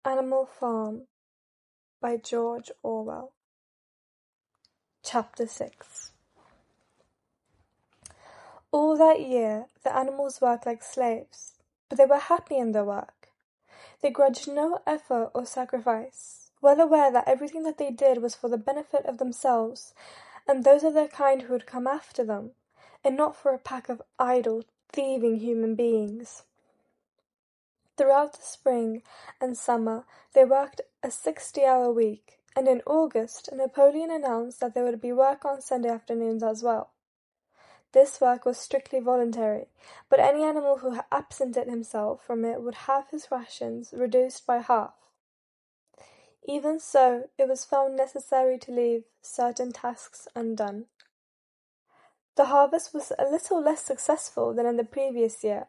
Animal Farm by George Orwell. Chapter 6. All that year the animals worked like slaves, but they were happy in their work. They grudged no effort or sacrifice, well aware that everything that they did was for the benefit of themselves and those of their kind who would come after them, and not for a pack of idle, thieving human beings. Throughout the spring and summer they worked a 60-hour week, and in August Napoleon announced that there would be work on Sunday afternoons as well. This work was strictly voluntary, but any animal who absented himself from it would have his rations reduced by half. Even so, it was found necessary to leave certain tasks undone. The harvest was a little less successful than in the previous year,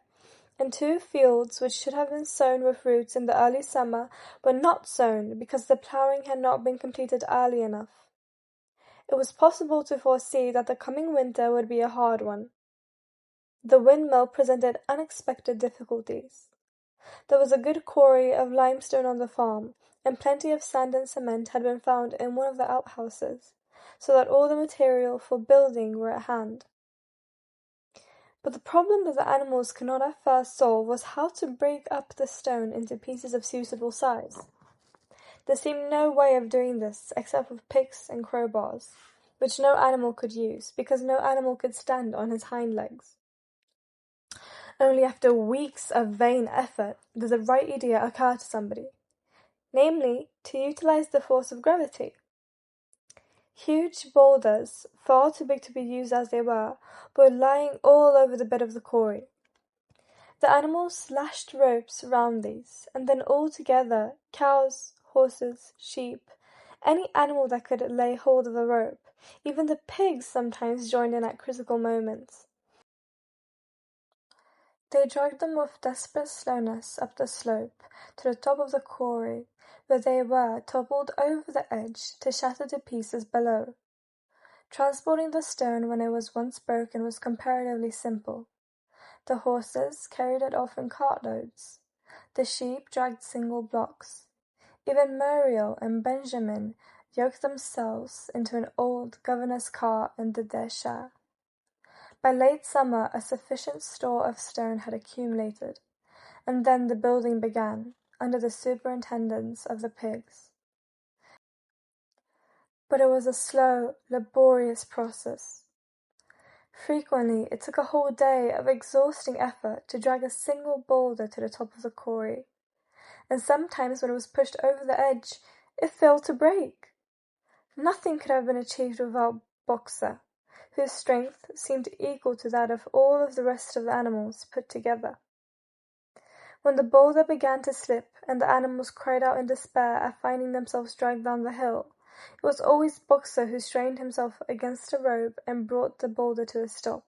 and 2 fields which should have been sown with roots in the early summer were not sown because the ploughing had not been completed early enough. It was possible to foresee that the coming winter would be a hard one. The windmill presented unexpected difficulties. There was a good quarry of limestone on the farm, and plenty of sand and cement had been found in one of the outhouses, so that all the material for building were at hand. But the problem that the animals could not at first solve was how to break up the stone into pieces of suitable size. There seemed no way of doing this except with picks and crowbars, which no animal could use, because no animal could stand on his hind legs. Only after weeks of vain effort did the right idea occur to somebody, namely, to utilize the force of gravity. Huge boulders, far too big to be used as they were lying all over the bed of the quarry. The animals lashed ropes round these, and then all together, cows, horses, sheep, any animal that could lay hold of the rope, even the pigs sometimes joined in at critical moments. They dragged them with desperate slowness up the slope to the top of the quarry, where they were toppled over the edge to shatter to pieces below. Transporting the stone when it was once broken was comparatively simple. The horses carried it off in cartloads. The sheep dragged single blocks. Even Muriel and Benjamin yoked themselves into an old governor's cart and did their share. By late summer a sufficient store of stone had accumulated, and then the building began, under the superintendence of the pigs. But it was a slow, laborious process. Frequently it took a whole day of exhausting effort to drag a single boulder to the top of the quarry, and sometimes when it was pushed over the edge, it failed to break. Nothing could have been achieved without Boxer, whose strength seemed equal to that of all of the rest of the animals put together. When the boulder began to slip, and the animals cried out in despair at finding themselves dragged down the hill, it was always Boxer who strained himself against a rope and brought the boulder to a stop.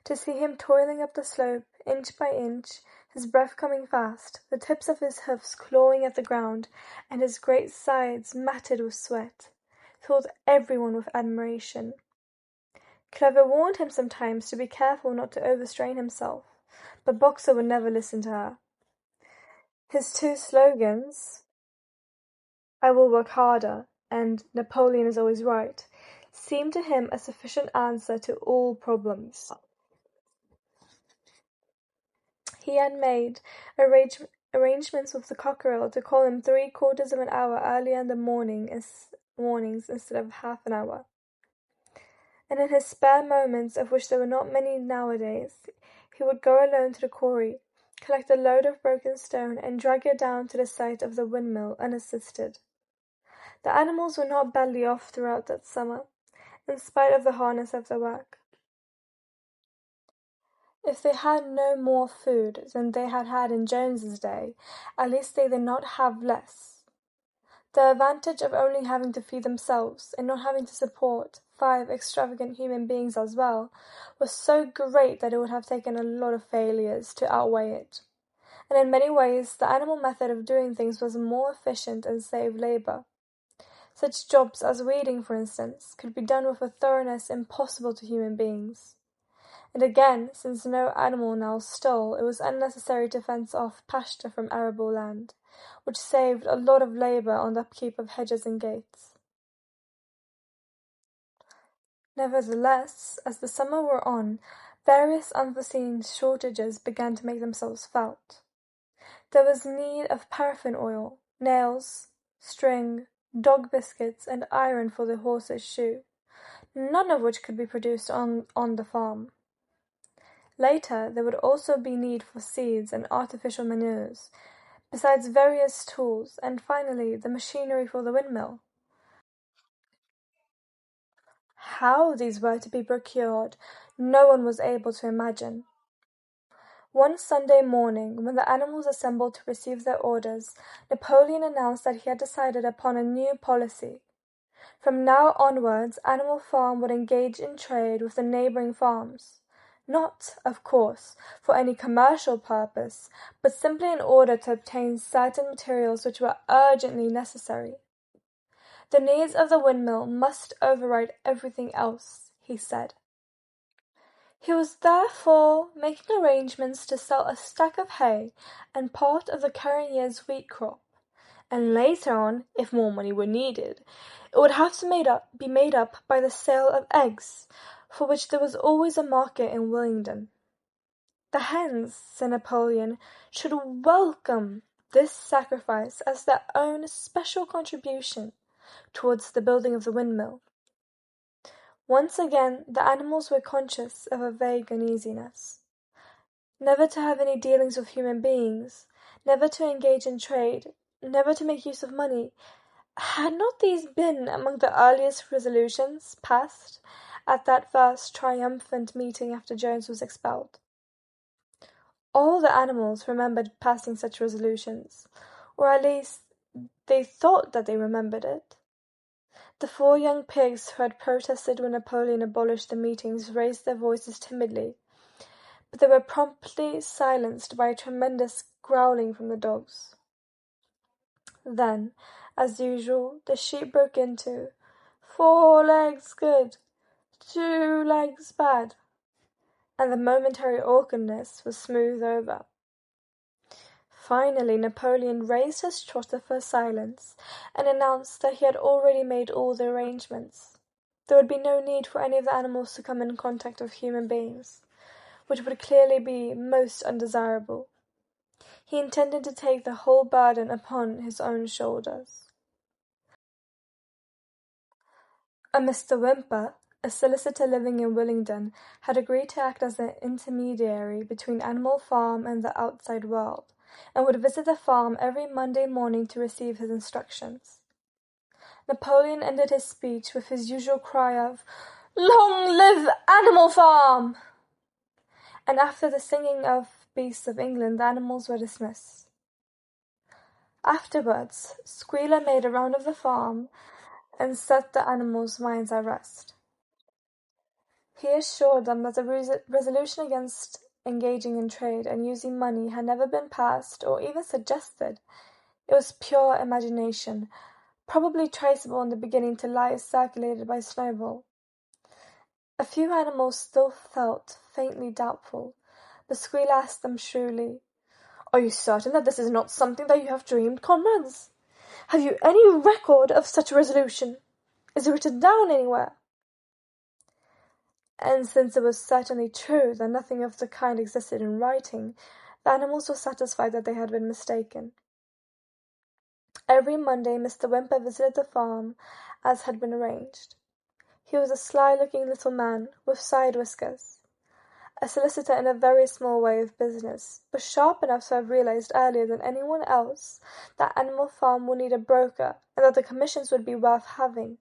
To see him toiling up the slope, inch by inch, his breath coming fast, the tips of his hoofs clawing at the ground, and his great sides matted with sweat, filled everyone with admiration. Clever warned him sometimes to be careful not to overstrain himself, but Boxer would never listen to her. His 2 slogans, "I will work harder," and "Napoleon is always right," seemed to him a sufficient answer to all problems. He had made arrangements with the cockerel to call him 3/4 of an hour earlier in the mornings instead of half an hour. And in his spare moments, of which there were not many nowadays, he would go alone to the quarry, collect a load of broken stone, and drag it down to the site of the windmill unassisted. The animals were not badly off throughout that summer, in spite of the hardness of their work. If they had no more food than they had had in Jones's day, at least they did not have less. The advantage of only having to feed themselves, and not having to support 5 extravagant human beings as well, was so great that it would have taken a lot of failures to outweigh it. And in many ways, the animal method of doing things was more efficient and saved labor. Such jobs as weeding, for instance, could be done with a thoroughness impossible to human beings. And again, since no animal now stole, it was unnecessary to fence off pasture from arable land, which saved a lot of labour on the upkeep of hedges and gates. Nevertheless, as the summer wore on, various unforeseen shortages began to make themselves felt. There was need of paraffin oil, nails, string, dog biscuits, and iron for the horse's shoe, none of which could be produced on the farm. Later, there would also be need for seeds and artificial manures, besides various tools, and finally the machinery for the windmill. How these were to be procured, no one was able to imagine. One Sunday morning, when the animals assembled to receive their orders, Napoleon announced that he had decided upon a new policy. From now onwards, Animal Farm would engage in trade with the neighbouring farms. Not, of course, for any commercial purpose, but simply in order to obtain certain materials which were urgently necessary. The needs of the windmill must override everything else, he said. He was therefore making arrangements to sell a stack of hay and part of the current year's wheat crop, and later on, if more money were needed, it would have to be made up by the sale of eggs, for which there was always a market in Willingdon. The hens, said Napoleon, should welcome this sacrifice as their own special contribution towards the building of the windmill. Once again the animals were conscious of a vague uneasiness. Never to have any dealings with human beings, never to engage in trade, never to make use of money, had not these been among the earliest resolutions passed at that first triumphant meeting after Jones was expelled? All the animals remembered passing such resolutions, or at least they thought that they remembered it. The 4 young pigs who had protested when Napoleon abolished the meetings raised their voices timidly, but they were promptly silenced by a tremendous growling from the dogs. Then, as usual, the sheep broke into 4 legs good, 2 legs bad, and the momentary awkwardness was smoothed over. Finally Napoleon raised his trotter for silence, and announced that he had already made all the arrangements. There would be no need for any of the animals to come in contact with human beings, which would clearly be most undesirable. He intended to take the whole burden upon his own shoulders. A Mr. Whymper, a solicitor living in Willingdon, had agreed to act as an intermediary between Animal Farm and the outside world, and would visit the farm every Monday morning to receive his instructions. Napoleon ended his speech with his usual cry of, "Long live Animal Farm!" And after the singing of Beasts of England, the animals were dismissed. Afterwards, Squealer made a round of the farm and set the animals' minds at rest. He assured them that the resolution against engaging in trade and using money had never been passed or even suggested. It was pure imagination, probably traceable in the beginning to lies circulated by Snowball. A few animals still felt faintly doubtful, but Squealer asked them shrewdly, "Are you certain that this is not something that you have dreamed, comrades? Have you any record of such a resolution? Is it written down anywhere?" And since it was certainly true that nothing of the kind existed in writing, the animals were satisfied that they had been mistaken. Every Monday Mr. Whymper visited the farm as had been arranged. He was a sly-looking little man, with side whiskers, a solicitor in a very small way of business, but sharp enough to have realized earlier than anyone else that Animal Farm would need a broker, and that the commissions would be worth having.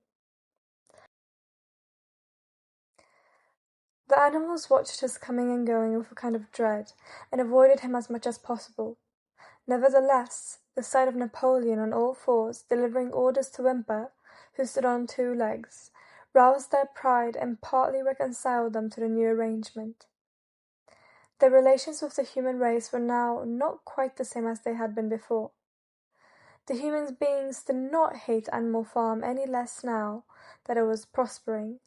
The animals watched his coming and going with a kind of dread, and avoided him as much as possible. Nevertheless, the sight of Napoleon on all fours, delivering orders to Whymper, who stood on 2 legs, roused their pride and partly reconciled them to the new arrangement. Their relations with the human race were now not quite the same as they had been before. The human beings did not hate Animal Farm any less now that it was prospering.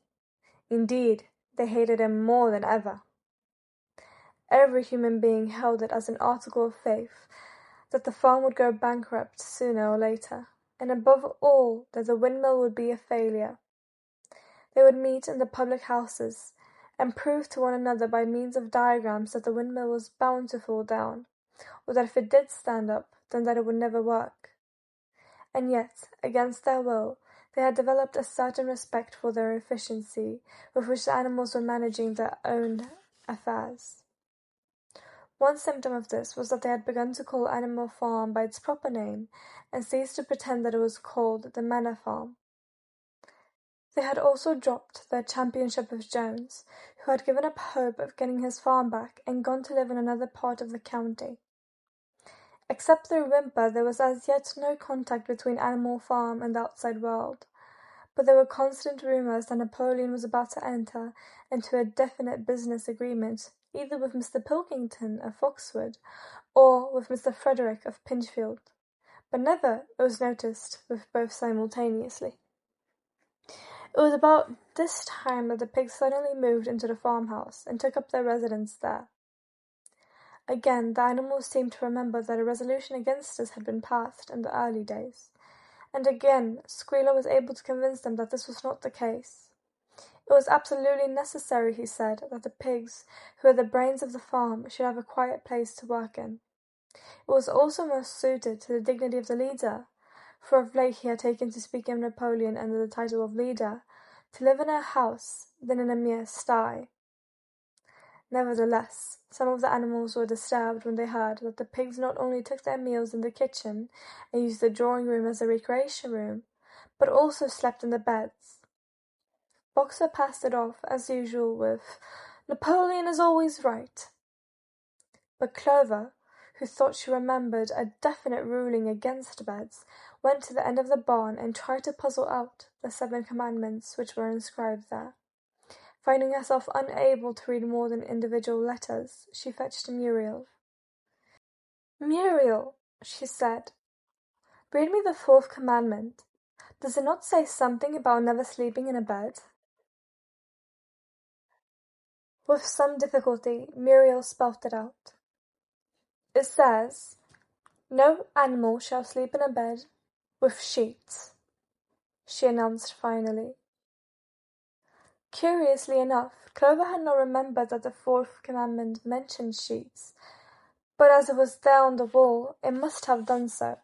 Indeed, they hated him more than ever. Every human being held it as an article of faith that the farm would go bankrupt sooner or later, and above all that the windmill would be a failure. They would meet in the public houses, and prove to one another by means of diagrams that the windmill was bound to fall down, or that if it did stand up, then that it would never work. And yet, against their will, they had developed a certain respect for their efficiency with which the animals were managing their own affairs. One symptom of this was that they had begun to call Animal Farm by its proper name, and ceased to pretend that it was called the Manor Farm. They had also dropped their championship of Jones, who had given up hope of getting his farm back and gone to live in another part of the county. Except through Whymper, there was as yet no contact between Animal Farm and the outside world, but there were constant rumours that Napoleon was about to enter into a definite business agreement, either with Mr. Pilkington of Foxwood or with Mr. Frederick of Pinchfield, but never, it was noticed, with both simultaneously. It was about this time that the pigs suddenly moved into the farmhouse and took up their residence there. Again, the animals seemed to remember that a resolution against us had been passed in the early days, and again Squealer was able to convince them that this was not the case. It was absolutely necessary, he said, that the pigs, who were the brains of the farm, should have a quiet place to work in. It was also most suited to the dignity of the leader, for of late he had taken to speaking of Napoleon under the title of leader, to live in a house than in a mere sty. Nevertheless, some of the animals were disturbed when they heard that the pigs not only took their meals in the kitchen and used the drawing-room as a recreation room, but also slept in the beds. Boxer passed it off, as usual, with, "Napoleon is always right." But Clover, who thought she remembered a definite ruling against beds, went to the end of the barn and tried to puzzle out the 7 commandments which were inscribed there. Finding herself unable to read more than individual letters, she fetched Muriel. "Muriel," she said, "read me the 4th commandment. Does it not say something about never sleeping in a bed?" With some difficulty, Muriel spelt it out. "It says, 'No animal shall sleep in a bed with sheets,'" she announced finally. Curiously enough, Clover had not remembered that the 4th commandment mentioned sheets, but as it was there on the wall, it must have done so.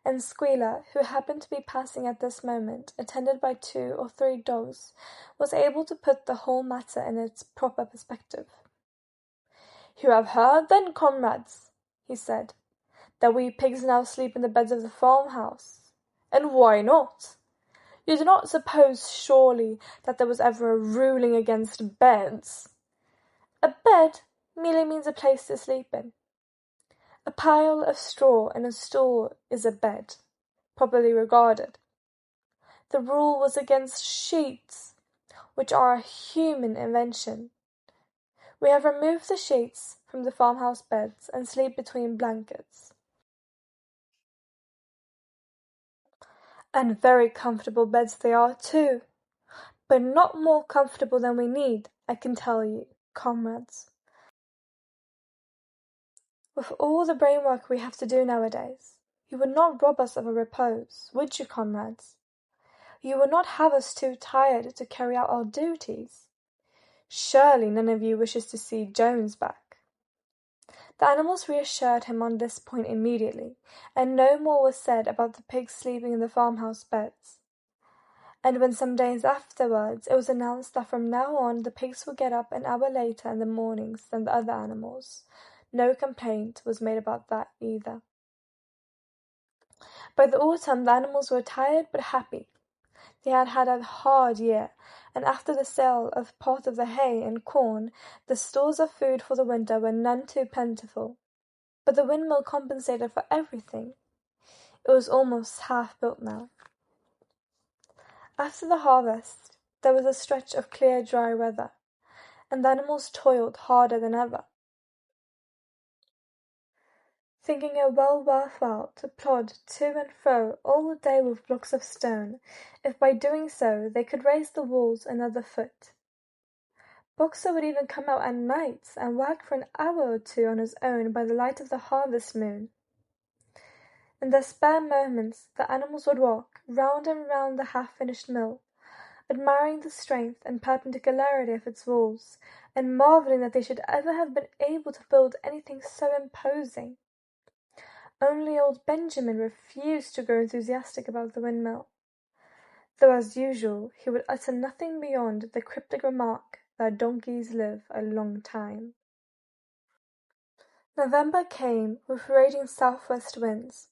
And Squealer, who happened to be passing at this moment, attended by 2 or 3 dogs, was able to put the whole matter in its proper perspective. "You have heard, then, comrades," he said, "that we pigs now sleep in the beds of the farmhouse. And why not? You do not suppose, surely, that there was ever a ruling against beds? A bed merely means a place to sleep in. A pile of straw and a stool is a bed, properly regarded. The rule was against sheets, which are a human invention. We have removed the sheets from the farmhouse beds and sleep between blankets. And very comfortable beds they are, too, but not more comfortable than we need, I can tell you, comrades. With all the brain work we have to do nowadays, you would not rob us of a repose, would you, comrades? You would not have us too tired to carry out our duties. Surely none of you wishes to see Jones back." The animals reassured him on this point immediately, and no more was said about the pigs sleeping in the farmhouse beds. And when some days afterwards it was announced that from now on the pigs would get up an hour later in the mornings than the other animals, no complaint was made about that either. By the autumn the animals were tired but happy. They had had a hard year, and after the sale of part of the hay and corn, the stores of food for the winter were none too plentiful. But the windmill compensated for everything. It was almost half built now. After the harvest, there was a stretch of clear, dry weather, and the animals toiled harder than ever, thinking it well worthwhile to plod to and fro all the day with blocks of stone, if by doing so they could raise the walls another foot. Boxer would even come out at nights and work for an hour or two on his own by the light of the harvest moon. In their spare moments, the animals would walk round and round the half-finished mill, admiring the strength and perpendicularity of its walls, and marvelling that they should ever have been able to build anything so imposing. Only old Benjamin refused to grow enthusiastic about the windmill, though as usual he would utter nothing beyond the cryptic remark that donkeys live a long time. November came with raging southwest winds.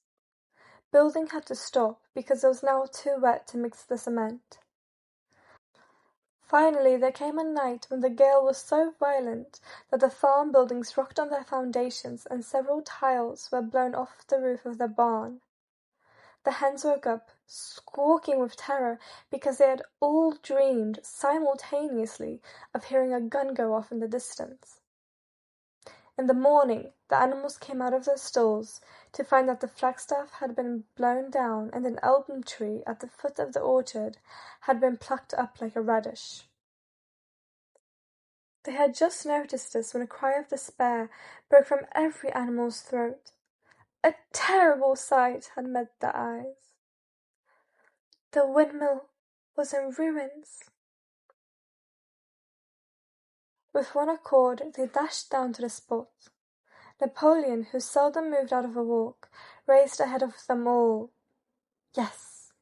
Building had to stop because it was now too wet to mix the cement. Finally there came a night when the gale was so violent that the farm buildings rocked on their foundations and several tiles were blown off the roof of the barn. The hens woke up, squawking with terror because they had all dreamed simultaneously of hearing a gun go off in the distance. In the morning the animals came out of their stalls to find that the flagstaff had been blown down and an elm tree at the foot of the orchard had been plucked up like a radish. They had just noticed this when a cry of despair broke from every animal's throat. A terrible sight had met their eyes. The windmill was in ruins. With one accord they dashed down to the spot. Napoleon, who seldom moved out of a walk, raised ahead of them all. Yes,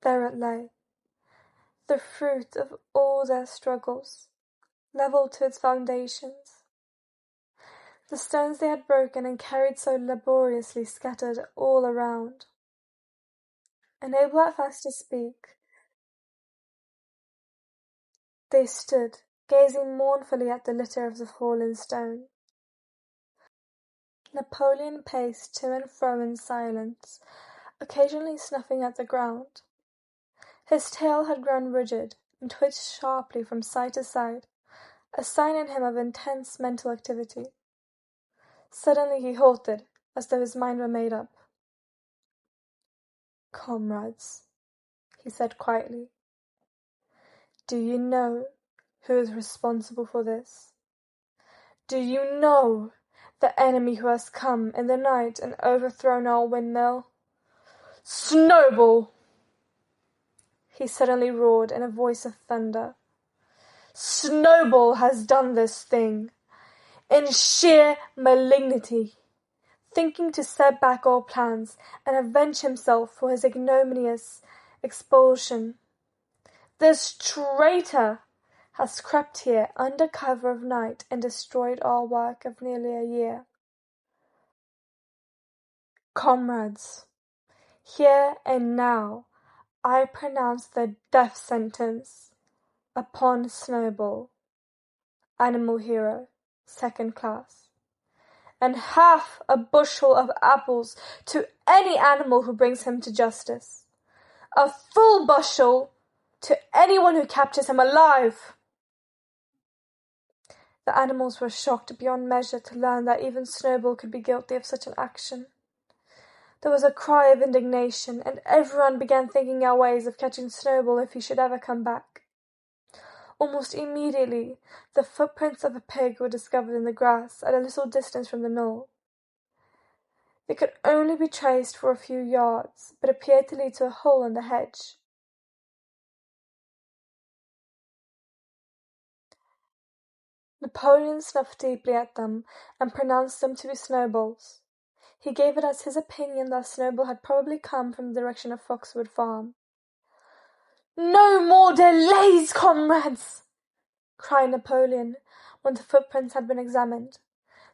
there it lay, the fruit of all their struggles, levelled to its foundations. The stones they had broken and carried so laboriously scattered all around. Unable at first to speak, they stood, gazing mournfully at the litter of the fallen stone. Napoleon paced to and fro in silence, occasionally snuffing at the ground. His tail had grown rigid and twitched sharply from side to side, a sign in him of intense mental activity. Suddenly he halted, as though his mind were made up. "Comrades," he said quietly, "do you know who is responsible for this? Do you know the enemy who has come in the night and overthrown our windmill? Snowball!" he suddenly roared in a voice of thunder. "Snowball has done this thing, in sheer malignity, thinking to set back all plans and avenge himself for his ignominious expulsion. This traitor has crept here under cover of night and destroyed our work of nearly a year. Comrades, here and now I pronounce the death sentence upon Snowball, animal hero, second class, and half a bushel of apples to any animal who brings him to justice. A full bushel to anyone who captures him alive." The animals were shocked beyond measure to learn that even Snowball could be guilty of such an action. There was a cry of indignation, and everyone began thinking out ways of catching Snowball if he should ever come back. Almost immediately, the footprints of a pig were discovered in the grass at a little distance from the mill. They could only be traced for a few yards, but appeared to lead to a hole in the hedge. Napoleon snuffed deeply at them and pronounced them to be Snowballs. He gave it as his opinion that Snowball had probably come from the direction of Foxwood Farm. "No more delays, comrades!" cried Napoleon, when the footprints had been examined.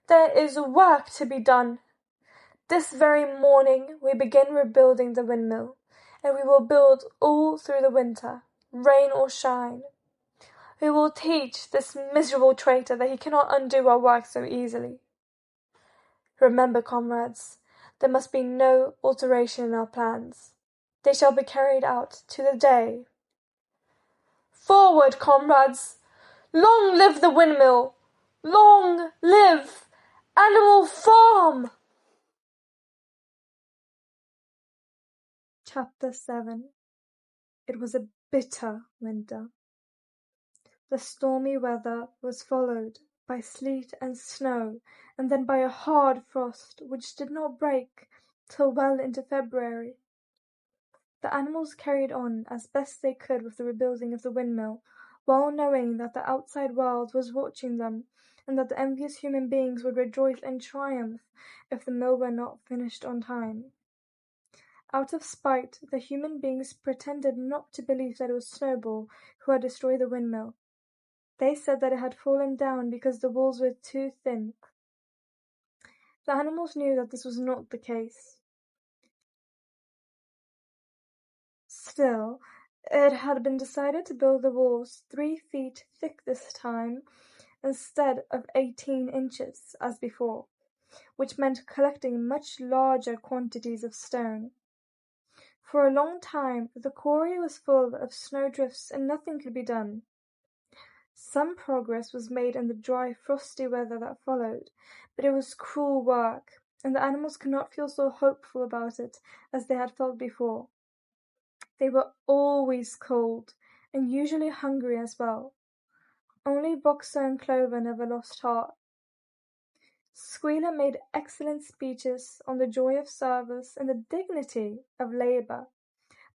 "There is work to be done. This very morning we begin rebuilding the windmill, and we will build all through the winter, rain or shine. We will teach this miserable traitor that he cannot undo our work so easily. Remember, comrades, there must be no alteration in our plans. They shall be carried out to the day. Forward, comrades! Long live the windmill! Long live Animal Farm!" Chapter 7. It was a bitter winter. The stormy weather was followed by sleet and snow, and then by a hard frost, which did not break till well into February. The animals carried on as best they could with the rebuilding of the windmill, well knowing that the outside world was watching them, and that the envious human beings would rejoice in triumph if the mill were not finished on time. Out of spite, the human beings pretended not to believe that it was Snowball who had destroyed the windmill. They said that it had fallen down because the walls were too thin. The animals knew that this was not the case. Still, it had been decided to build the walls 3 feet thick this time, instead of 18 inches as before, which meant collecting much larger quantities of stone. For a long time the quarry was full of snowdrifts and nothing could be done. Some progress was made in the dry, frosty weather that followed, but it was cruel work, and the animals could not feel so hopeful about it as they had felt before. They were always cold, and usually hungry as well. Only Boxer and Clover never lost heart. Squealer made excellent speeches on the joy of service and the dignity of labor,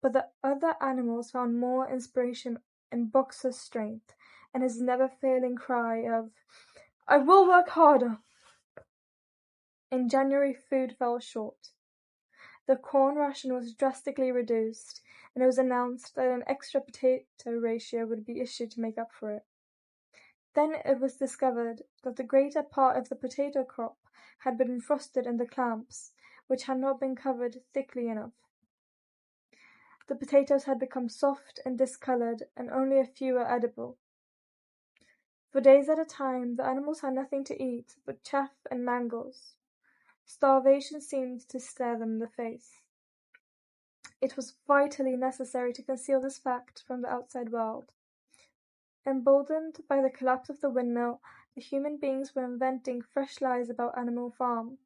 but the other animals found more inspiration in Boxer's strength and his never-failing cry of, "I will work harder!" In January food fell short. The corn ration was drastically reduced, and it was announced that an extra potato ratio would be issued to make up for it. Then it was discovered that the greater part of the potato crop had been frosted in the clamps, which had not been covered thickly enough. The potatoes had become soft and discolored, and only a few were edible. For days at a time the animals had nothing to eat but chaff and mangels. Starvation seemed to stare them in the face. It was vitally necessary to conceal this fact from the outside world. Emboldened by the collapse of the windmill, the human beings were inventing fresh lies about Animal Farm.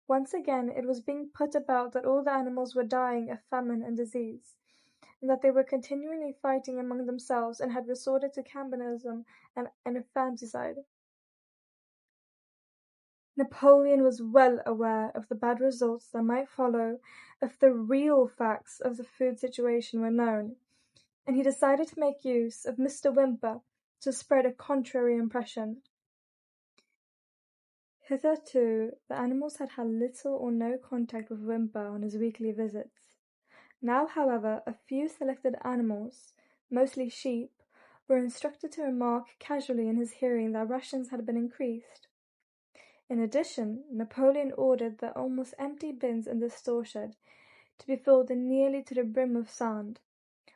Once again it was being put about that all the animals were dying of famine and disease, and that they were continually fighting among themselves and had resorted to cannibalism and infanticide. Napoleon was well aware of the bad results that might follow if the real facts of the food situation were known, and he decided to make use of Mr. Whymper to spread a contrary impression. Hitherto the animals had had little or no contact with Whymper on his weekly visits. Now, however, a few selected animals, mostly sheep, were instructed to remark casually in his hearing that rations had been increased. In addition, Napoleon ordered the almost empty bins in the store shed to be filled nearly to the brim with sand,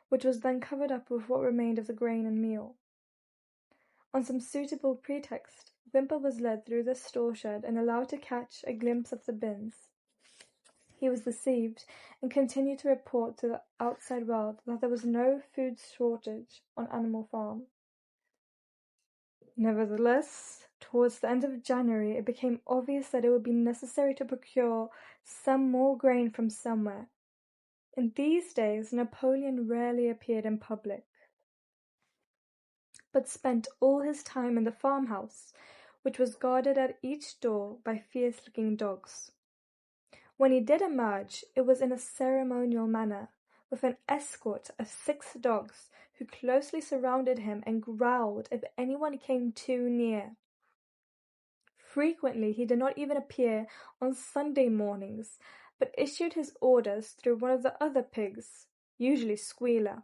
which was then covered up with what remained of the grain and meal. On some suitable pretext, Whymper was led through the store shed and allowed to catch a glimpse of the bins. He was deceived and continued to report to the outside world that there was no food shortage on Animal Farm. Nevertheless, towards the end of January it became obvious that it would be necessary to procure some more grain from somewhere. In these days Napoleon rarely appeared in public, but spent all his time in the farmhouse, which was guarded at each door by fierce-looking dogs. When he did emerge, it was in a ceremonial manner, with an escort of 6 dogs, who closely surrounded him and growled if anyone came too near. Frequently he did not even appear on Sunday mornings, but issued his orders through one of the other pigs, usually Squealer.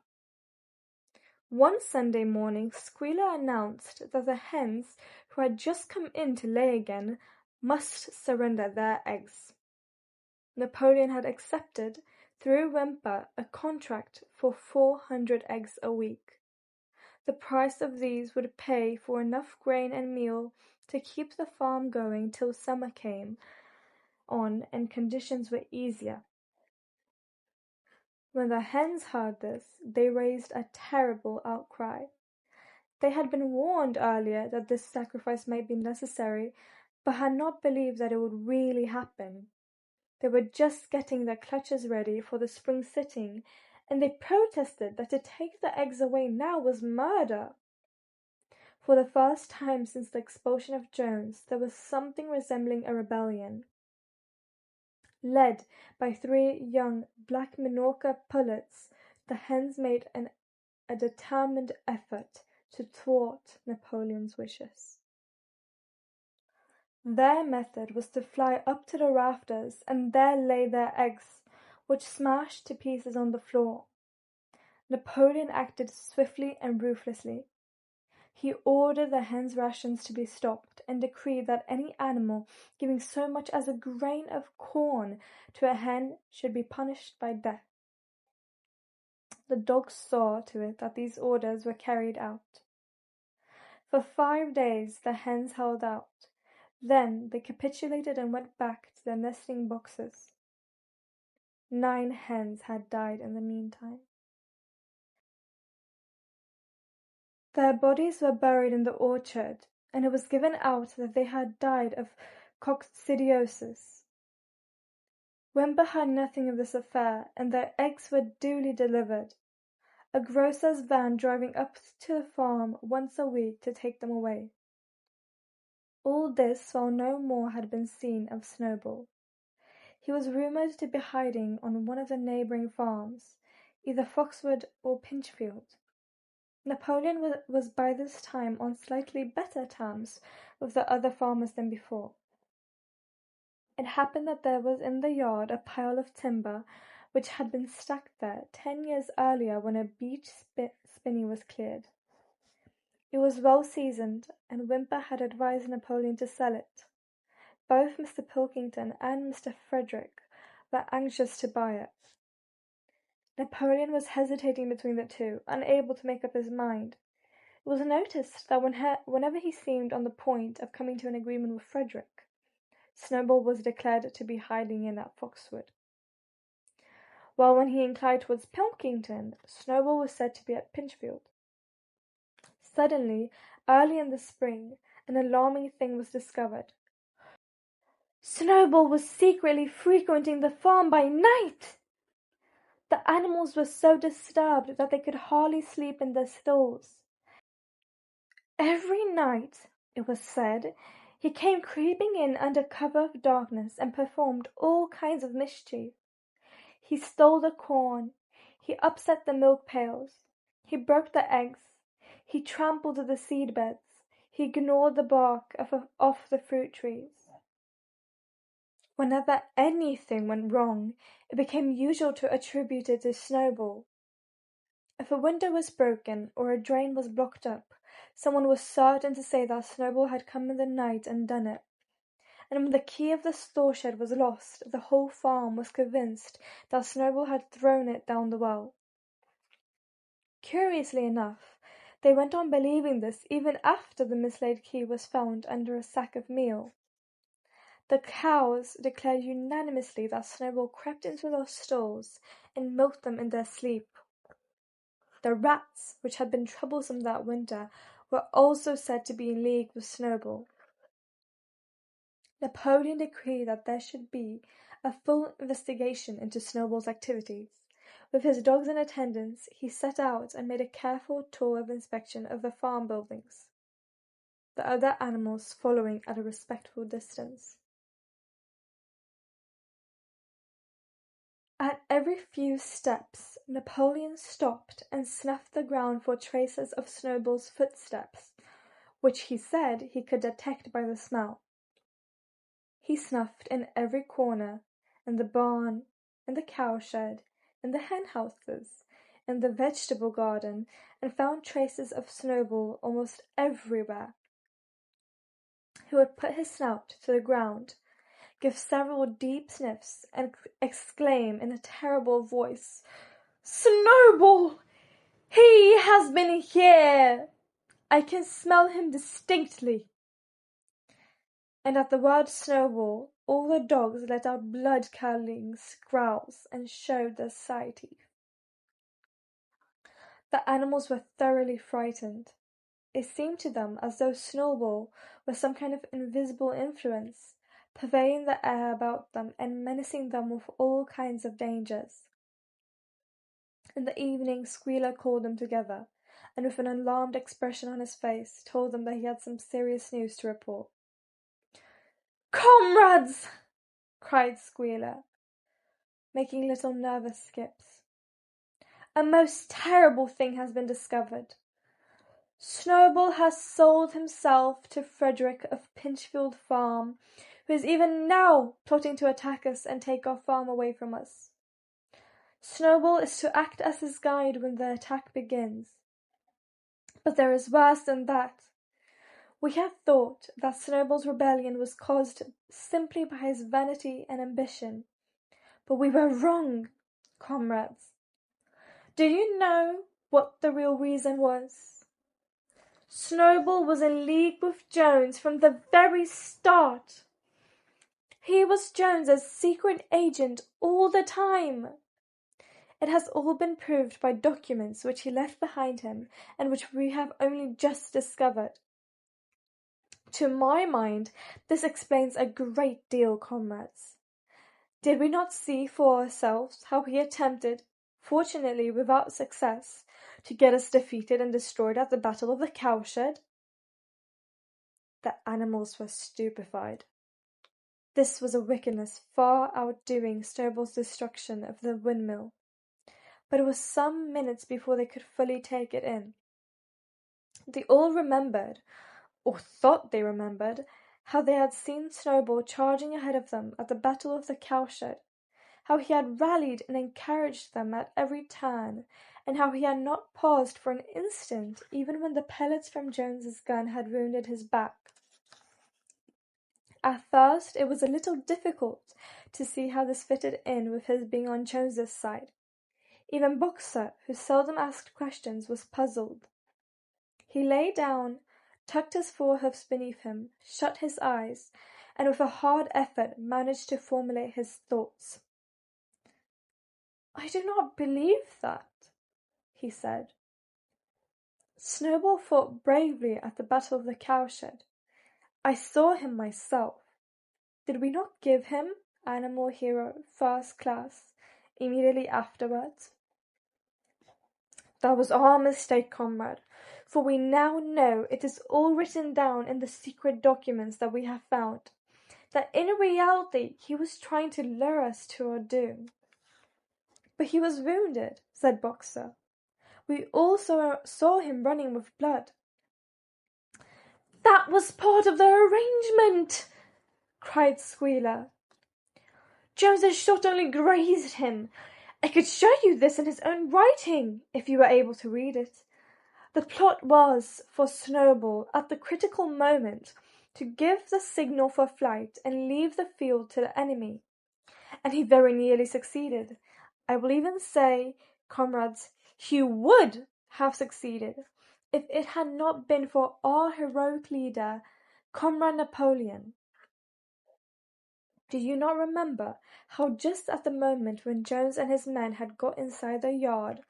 One Sunday morning Squealer announced that the hens, who had just come in to lay again, must surrender their eggs. Napoleon had accepted, through Whymper, a contract for 400 eggs a week. The price of these would pay for enough grain and meal to keep the farm going till summer came on and conditions were easier. When the hens heard this, they raised a terrible outcry. They had been warned earlier that this sacrifice might be necessary, but had not believed that it would really happen. They were just getting their clutches ready for the spring sitting, and they protested that to take the eggs away now was murder. For the first time since the expulsion of Jones, there was something resembling a rebellion. Led by 3 young black Minorca pullets, the hens made a determined effort to thwart Napoleon's wishes. Their method was to fly up to the rafters and there lay their eggs, which smashed to pieces on the floor. Napoleon acted swiftly and ruthlessly. He ordered the hens' rations to be stopped and decreed that any animal giving so much as a grain of corn to a hen should be punished by death. The dogs saw to it that these orders were carried out. For 5 days the hens held out. Then they capitulated and went back to their nesting boxes. 9 hens had died in the meantime. Their bodies were buried in the orchard, and it was given out that they had died of coccidiosis. Wimper heard nothing of this affair, and their eggs were duly delivered, a grocer's van driving up to the farm once a week to take them away. All this while no more had been seen of Snowball. He was rumoured to be hiding on one of the neighbouring farms, either Foxwood or Pinchfield. Napoleon was by this time on slightly better terms with the other farmers than before. It happened that there was in the yard a pile of timber which had been stacked there 10 years earlier when a beech spinney was cleared. It was well seasoned, and Wimper had advised Napoleon to sell it. Both Mr. Pilkington and Mr. Frederick were anxious to buy it. Napoleon was hesitating between the two, unable to make up his mind. It was noticed that whenever he seemed on the point of coming to an agreement with Frederick, Snowball was declared to be hiding in at Foxwood, while when he inclined towards Pilkington, Snowball was said to be at Pinchfield. Suddenly, early in the spring, an alarming thing was discovered. Snowball was secretly frequenting the farm by night! The animals were so disturbed that they could hardly sleep in their stalls. Every night, it was said, he came creeping in under cover of darkness and performed all kinds of mischief. He stole the corn, he upset the milk pails, he broke the eggs, he trampled the seed beds, he gnawed the bark off the fruit trees. Whenever anything went wrong, it became usual to attribute it to Snowball. If a window was broken or a drain was blocked up, someone was certain to say that Snowball had come in the night and done it. And when the key of the store shed was lost, the whole farm was convinced that Snowball had thrown it down the well. Curiously enough, they went on believing this even after the mislaid key was found under a sack of meal. The cows declared unanimously that Snowball crept into their stalls and milked them in their sleep. The rats, which had been troublesome that winter, were also said to be in league with Snowball. Napoleon decreed that there should be a full investigation into Snowball's activities. With his dogs in attendance, he set out and made a careful tour of inspection of the farm buildings, the other animals following at a respectful distance. At every few steps, Napoleon stopped and snuffed the ground for traces of Snowball's footsteps, which he said he could detect by the smell. He snuffed in every corner, in the barn, in the cowshed, in the hen-houses, in the vegetable garden, and found traces of Snowball almost everywhere. He would put his snout to the ground, give several deep sniffs, and exclaim in a terrible voice, "Snowball! He has been here! I can smell him distinctly." And at the word Snowball, all the dogs let out blood-curdling growls and showed their side teeth. The animals were thoroughly frightened. It seemed to them as though Snowball was some kind of invisible influence, pervading the air about them and menacing them with all kinds of dangers. In the evening Squealer called them together, and with an alarmed expression on his face, told them that he had some serious news to report. "Comrades!" cried Squealer, making little nervous skips. "A most terrible thing has been discovered. Snowball has sold himself to Frederick of Pinchfield Farm, who is even now plotting to attack us and take our farm away from us. Snowball is to act as his guide when the attack begins. But there is worse than that. We had thought that Snowball's rebellion was caused simply by his vanity and ambition. But we were wrong, comrades. Do you know what the real reason was? Snowball was in league with Jones from the very start. He was Jones's secret agent all the time. It has all been proved by documents which he left behind him and which we have only just discovered. To my mind, this explains a great deal, comrades. Did we not see for ourselves how he attempted, fortunately without success, to get us defeated and destroyed at the Battle of the Cowshed? The animals were stupefied. This was a wickedness far outdoing Snowball's destruction of the windmill, but it was some minutes before they could fully take it in. They all remembered, or thought they remembered, how they had seen Snowball charging ahead of them at the Battle of the Cowshed, how he had rallied and encouraged them at every turn, and how he had not paused for an instant even when the pellets from Jones's gun had wounded his back. At first it was a little difficult to see how this fitted in with his being on Jones's side. Even Boxer, who seldom asked questions, was puzzled. He lay down, tucked his forehoofs beneath him, shut his eyes, and with a hard effort managed to formulate his thoughts. "I do not believe that," he said. "Snowball fought bravely at the Battle of the Cowshed. I saw him myself. Did we not give him Animal Hero First Class immediately afterwards?" "That was our mistake, comrade, for we now know it is all written down in the secret documents that we have found, that in reality he was trying to lure us to our doom." "But he was wounded," said Boxer. "We also saw him running with blood." "That was part of the arrangement!" cried Squealer. "Jones's shot only grazed him. I could show you this in his own writing, if you were able to read it. The plot was for Snowball, at the critical moment, to give the signal for flight and leave the field to the enemy. And he very nearly succeeded. I will even say, comrades, he would have succeeded if it had not been for our heroic leader, Comrade Napoleon. Do you not remember how just at the moment when Jones and his men had got inside the yard,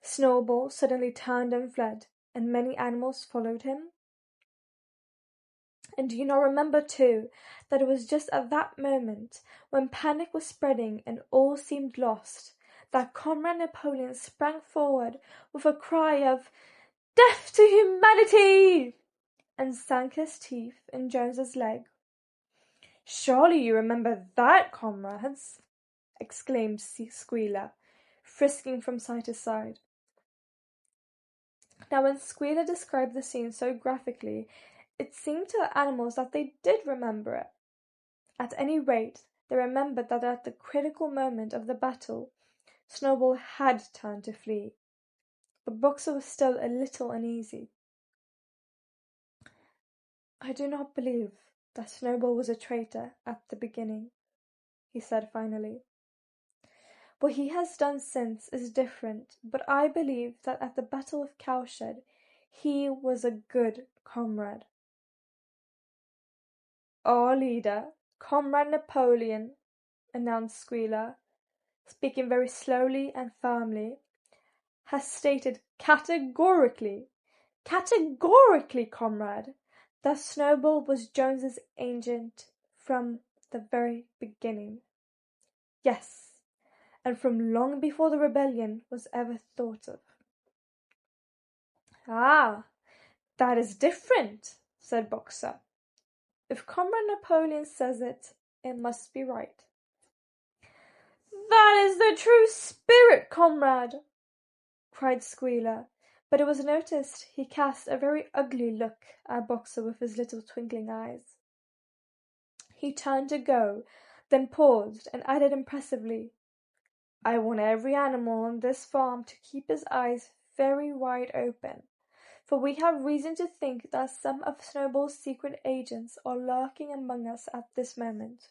Snowball suddenly turned and fled, and many animals followed him? And do you not remember, too, that it was just at that moment, when panic was spreading and all seemed lost, that Comrade Napoleon sprang forward with a cry of "Death to humanity!" and sank his teeth in Jones's leg? "Surely you remember that, comrades!" exclaimed Squealer, frisking from side to side. Now when Squealer described the scene so graphically, it seemed to the animals that they did remember it. At any rate, they remembered that at the critical moment of the battle, Snowball had turned to flee. But Boxer was still a little uneasy. "I do not believe that Snowball was a traitor at the beginning," he said finally. "What he has done since is different, but I believe that at the Battle of Cowshed he was a good comrade." "Our leader, Comrade Napoleon," announced Squealer, speaking very slowly and firmly, "has stated categorically, comrade, that Snowball was Jones's agent from the very beginning. Yes, and from long before the rebellion was ever thought of." Ah, that is different, said Boxer. If Comrade Napoleon says it, it must be right. That is the true spirit, comrade, cried Squealer, but it was noticed he cast a very ugly look at Boxer with his little twinkling eyes. He turned to go, then paused and added impressively, I want every animal on this farm to keep his eyes very wide open, for we have reason to think that some of Snowball's secret agents are lurking among us at this moment.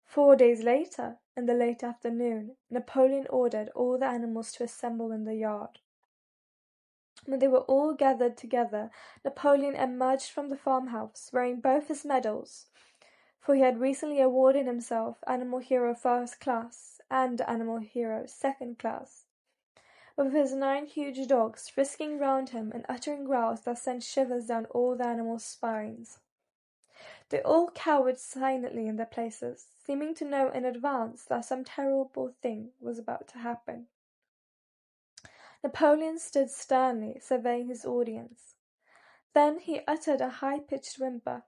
4 days later, in the late afternoon, Napoleon ordered all the animals to assemble in the yard. When they were all gathered together, Napoleon emerged from the farmhouse wearing both his medals, for he had recently awarded himself Animal Hero First Class and Animal Hero Second Class, with his 9 huge dogs frisking round him and uttering growls that sent shivers down all the animals' spines. They all cowered silently in their places, seeming to know in advance that some terrible thing was about to happen. Napoleon stood sternly surveying his audience. Then he uttered a high-pitched whimper.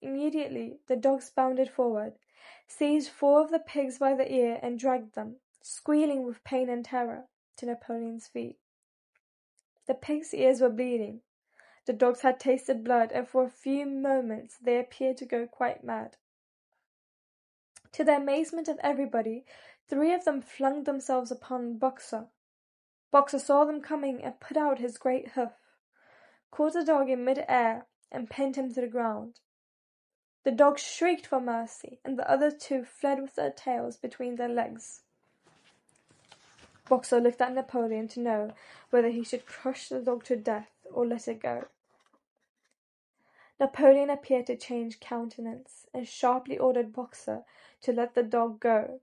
Immediately the dogs bounded forward, seized 4 of the pigs by the ear and dragged them, squealing with pain and terror, to Napoleon's feet. The pigs' ears were bleeding. The dogs had tasted blood, and for a few moments they appeared to go quite mad. To the amazement of everybody, 3 of them flung themselves upon Boxer. Boxer saw them coming and put out his great hoof, caught the dog in mid-air, and pinned him to the ground. The dog shrieked for mercy, and the other 2 fled with their tails between their legs. Boxer looked at Napoleon to know whether he should crush the dog to death or let it go. Napoleon appeared to change countenance, and sharply ordered Boxer to let the dog go,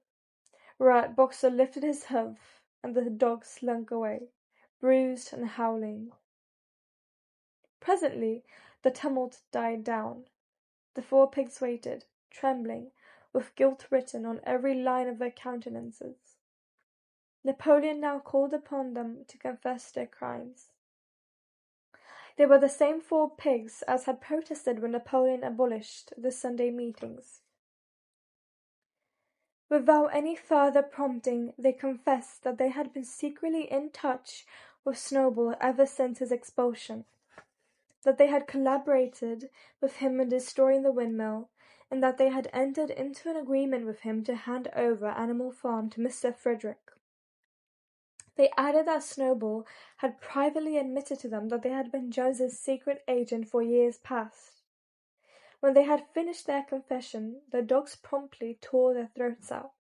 whereat Boxer lifted his hoof, and the dog slunk away, bruised and howling. Presently the tumult died down. The 4 pigs waited, trembling, with guilt written on every line of their countenances. Napoleon now called upon them to confess their crimes. They were the same 4 pigs as had protested when Napoleon abolished the Sunday meetings. Without any further prompting, they confessed that they had been secretly in touch with Snowball ever since his expulsion, that they had collaborated with him in destroying the windmill, and that they had entered into an agreement with him to hand over Animal Farm to Mr. Frederick. They added that Snowball had privately admitted to them that they had been Jones's secret agent for years past. When they had finished their confession, the dogs promptly tore their throats out,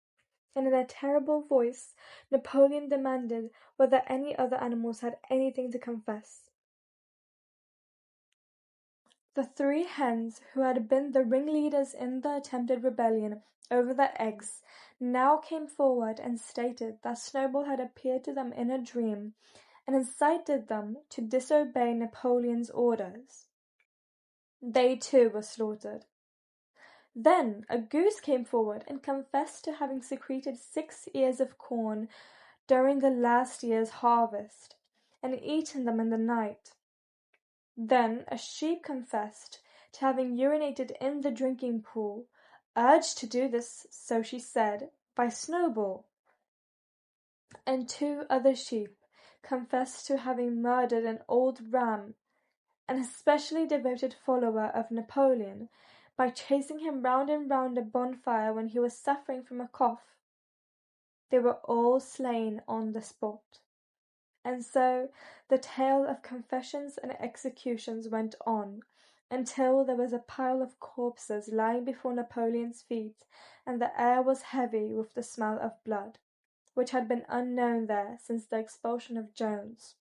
and in a terrible voice Napoleon demanded whether any other animals had anything to confess. The 3 hens who had been the ringleaders in the attempted rebellion over their eggs now came forward and stated that Snowball had appeared to them in a dream and incited them to disobey Napoleon's orders. They too were slaughtered. Then a goose came forward and confessed to having secreted 6 ears of corn during the last year's harvest, and eaten them in the night. Then a sheep confessed to having urinated in the drinking pool, urged to do this, so she said, by Snowball. And 2 other sheep confessed to having murdered an old ram, an especially devoted follower of Napoleon, by chasing him round and round a bonfire when he was suffering from a cough. They were all slain on the spot. And so the tale of confessions and executions went on, until there was a pile of corpses lying before Napoleon's feet, and the air was heavy with the smell of blood, which had been unknown there since the expulsion of Jones.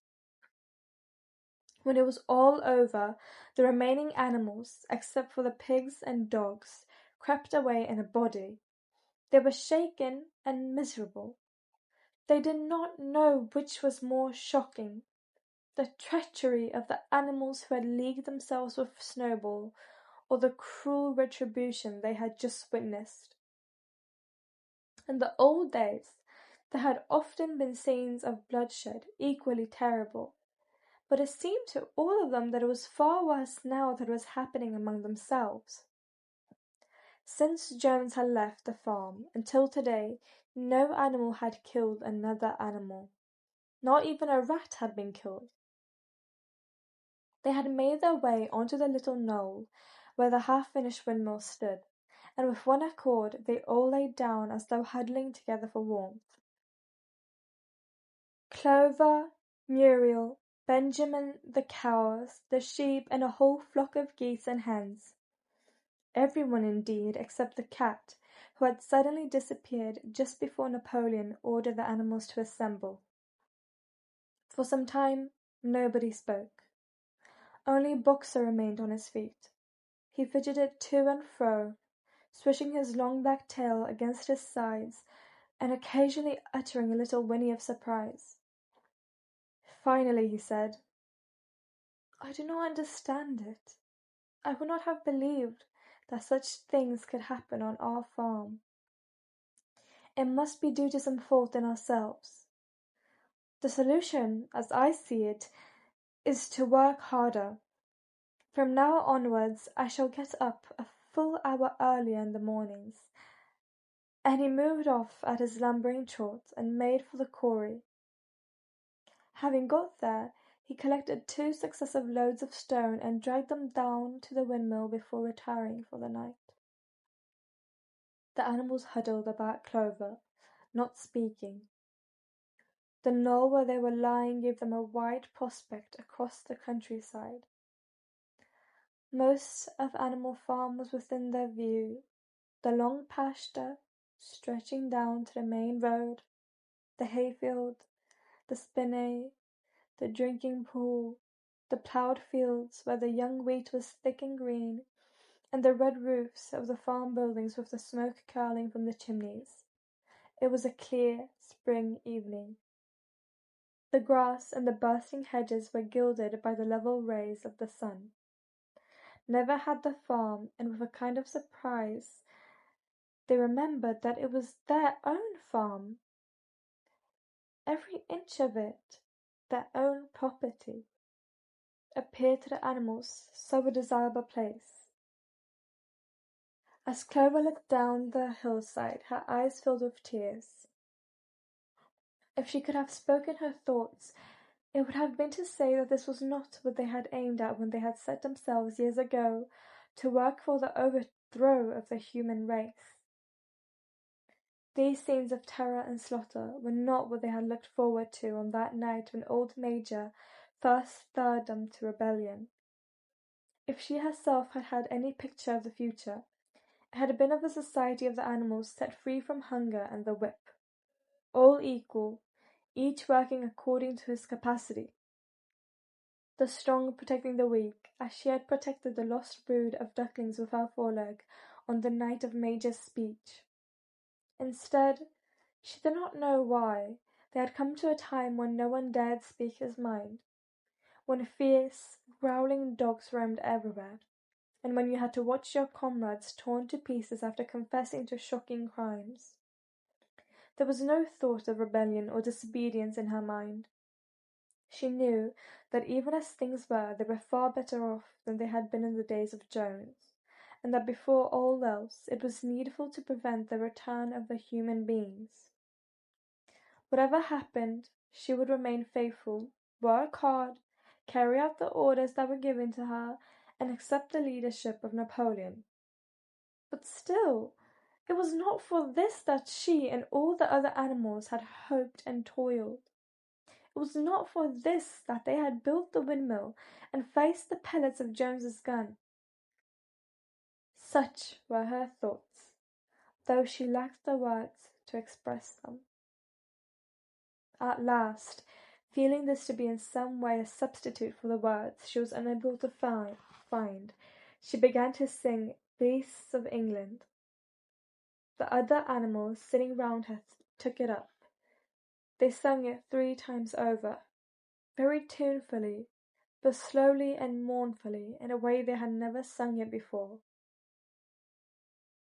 When it was all over, the remaining animals, except for the pigs and dogs, crept away in a body. They were shaken and miserable. They did not know which was more shocking, the treachery of the animals who had leagued themselves with Snowball, or the cruel retribution they had just witnessed. In the old days, There had often been scenes of bloodshed equally terrible, but it seemed to all of them that it was far worse now that it was happening among themselves. Since Jones had left the farm until today, no animal had killed another animal. Not even a rat had been killed. They had made their way onto the little knoll where the half-finished windmill stood, and with one accord they all lay down as though huddling together for warmth. Clover, Muriel, Benjamin, the cows, the sheep, and a whole flock of geese and hens. Everyone, indeed, except the cat, who had suddenly disappeared just before Napoleon ordered the animals to assemble. For some time nobody spoke. Only Boxer remained on his feet. He fidgeted to and fro, swishing his long black tail against his sides, and occasionally uttering a little whinny of surprise. Finally he said, "I do not understand it. I would not have believed that such things could happen on our farm. It must be due to some fault in ourselves. The solution, as I see it, is to work harder. From now onwards I shall get up a full hour earlier in the mornings." And he moved off at his lumbering trot and made for the quarry. Having got there, he collected 2 successive loads of stone and dragged them down to the windmill before retiring for the night. The animals huddled about Clover, not speaking. The knoll where they were lying gave them a wide prospect across the countryside. Most of Animal Farm was within their view, the long pasture stretching down to the main road, the hayfield, the spinney, the drinking pool, the ploughed fields where the young wheat was thick and green, and the red roofs of the farm buildings with the smoke curling from the chimneys. It was a clear spring evening. The grass and the bursting hedges were gilded by the level rays of the sun. Never had the farm, and with a kind of surprise they remembered that it was their own farm, every inch of it their own property, appeared to the animals so a desirable place. As Clover looked down the hillside, her eyes filled with tears. If she could have spoken her thoughts, it would have been to say that this was not what they had aimed at when they had set themselves years ago to work for the overthrow of the human race. These scenes of terror and slaughter were not what they had looked forward to on that night when old Major first stirred them to rebellion. If she herself had had any picture of the future, it had been of a society of the animals set free from hunger and the whip, all equal, each working according to his capacity, the strong protecting the weak, as she had protected the lost brood of ducklings with her foreleg on the night of Major's speech. Instead, she did not know why, they had come to a time when no one dared speak his mind, when fierce, growling dogs roamed everywhere, and when you had to watch your comrades torn to pieces after confessing to shocking crimes. There was no thought of rebellion or disobedience in her mind. She knew that even as things were, they were far better off than they had been in the days of Jones, and that before all else it was needful to prevent the return of the human beings. Whatever happened, she would remain faithful, work hard, carry out the orders that were given to her, and accept the leadership of Napoleon. But still, it was not for this that she and all the other animals had hoped and toiled. It was not for this that they had built the windmill and faced the pellets of Jones's gun. Such were her thoughts, though she lacked the words to express them. At last, feeling this to be in some way a substitute for the words she was unable to find, she began to sing Beasts of England. The other animals sitting round her took it up. They sang it 3 times over, very tunefully, but slowly and mournfully, in a way they had never sung it before.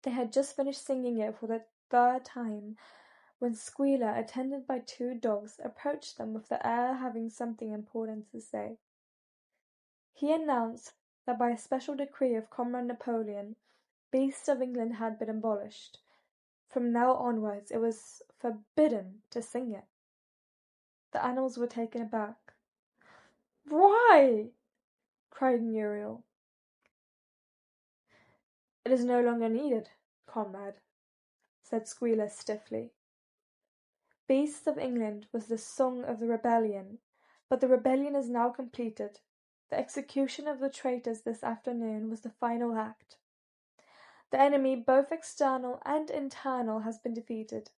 They had just finished singing it for the 3rd time when Squealer, attended by 2 dogs, approached them with the air of having something important to say. He announced that by a special decree of Comrade Napoleon, Beasts of England had been abolished. From now onwards it was forbidden to sing it. The animals were taken aback. "Why?" cried Muriel. "It is no longer needed, comrade," said Squealer stiffly. Beasts of England was the song of the rebellion, but the rebellion is now completed. The execution of the traitors this afternoon was the final act. The enemy, both external and internal, has been defeated.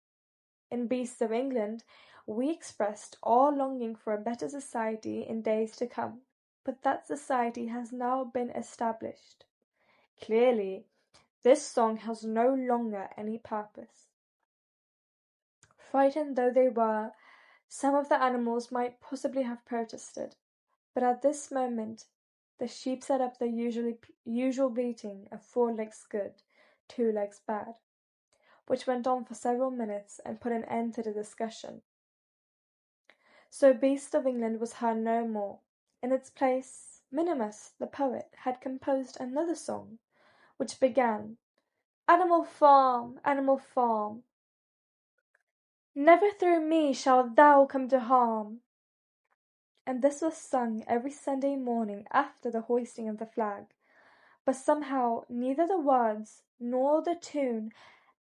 In Beasts of England, we expressed our longing for a better society in days to come, but that society has now been established. Clearly, this song has no longer any purpose. Frightened though they were, some of the animals might possibly have protested, but at this moment the sheep set up their usual bleating of 4 legs good, 2 legs bad, which went on for several minutes and put an end to the discussion. So Beast of England was heard no more. In its place, Minimus, the poet, had composed another song, which began, "Animal farm, animal farm, never through me shalt thou come to harm." And this was sung every Sunday morning after the hoisting of the flag, but somehow neither the words nor the tune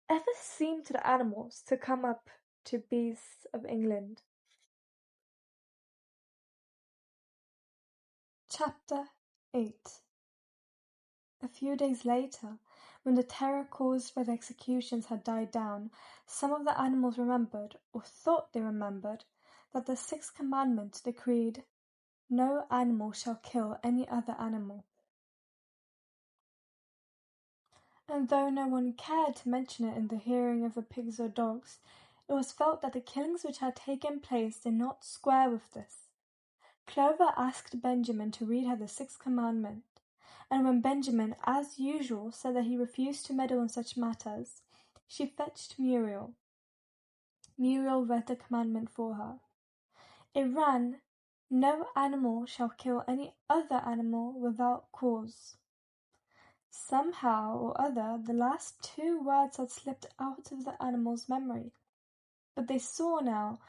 ever seemed to the animals to come up to Beasts of England. Chapter 8. A few days later, when the terror caused by the executions had died down, some of the animals remembered, or thought they remembered, that the 6th commandment decreed, "No animal shall kill any other animal." And though no one cared to mention it in the hearing of the pigs or dogs, it was felt that the killings which had taken place did not square with this. Clover asked Benjamin to read her the 6th commandment, and when Benjamin, as usual, said that he refused to meddle in such matters, she fetched Muriel. Muriel read the commandment for her. It ran, "No animal shall kill any other animal without cause." Somehow or other the last 2 words had slipped out of the animals' memory, but they saw now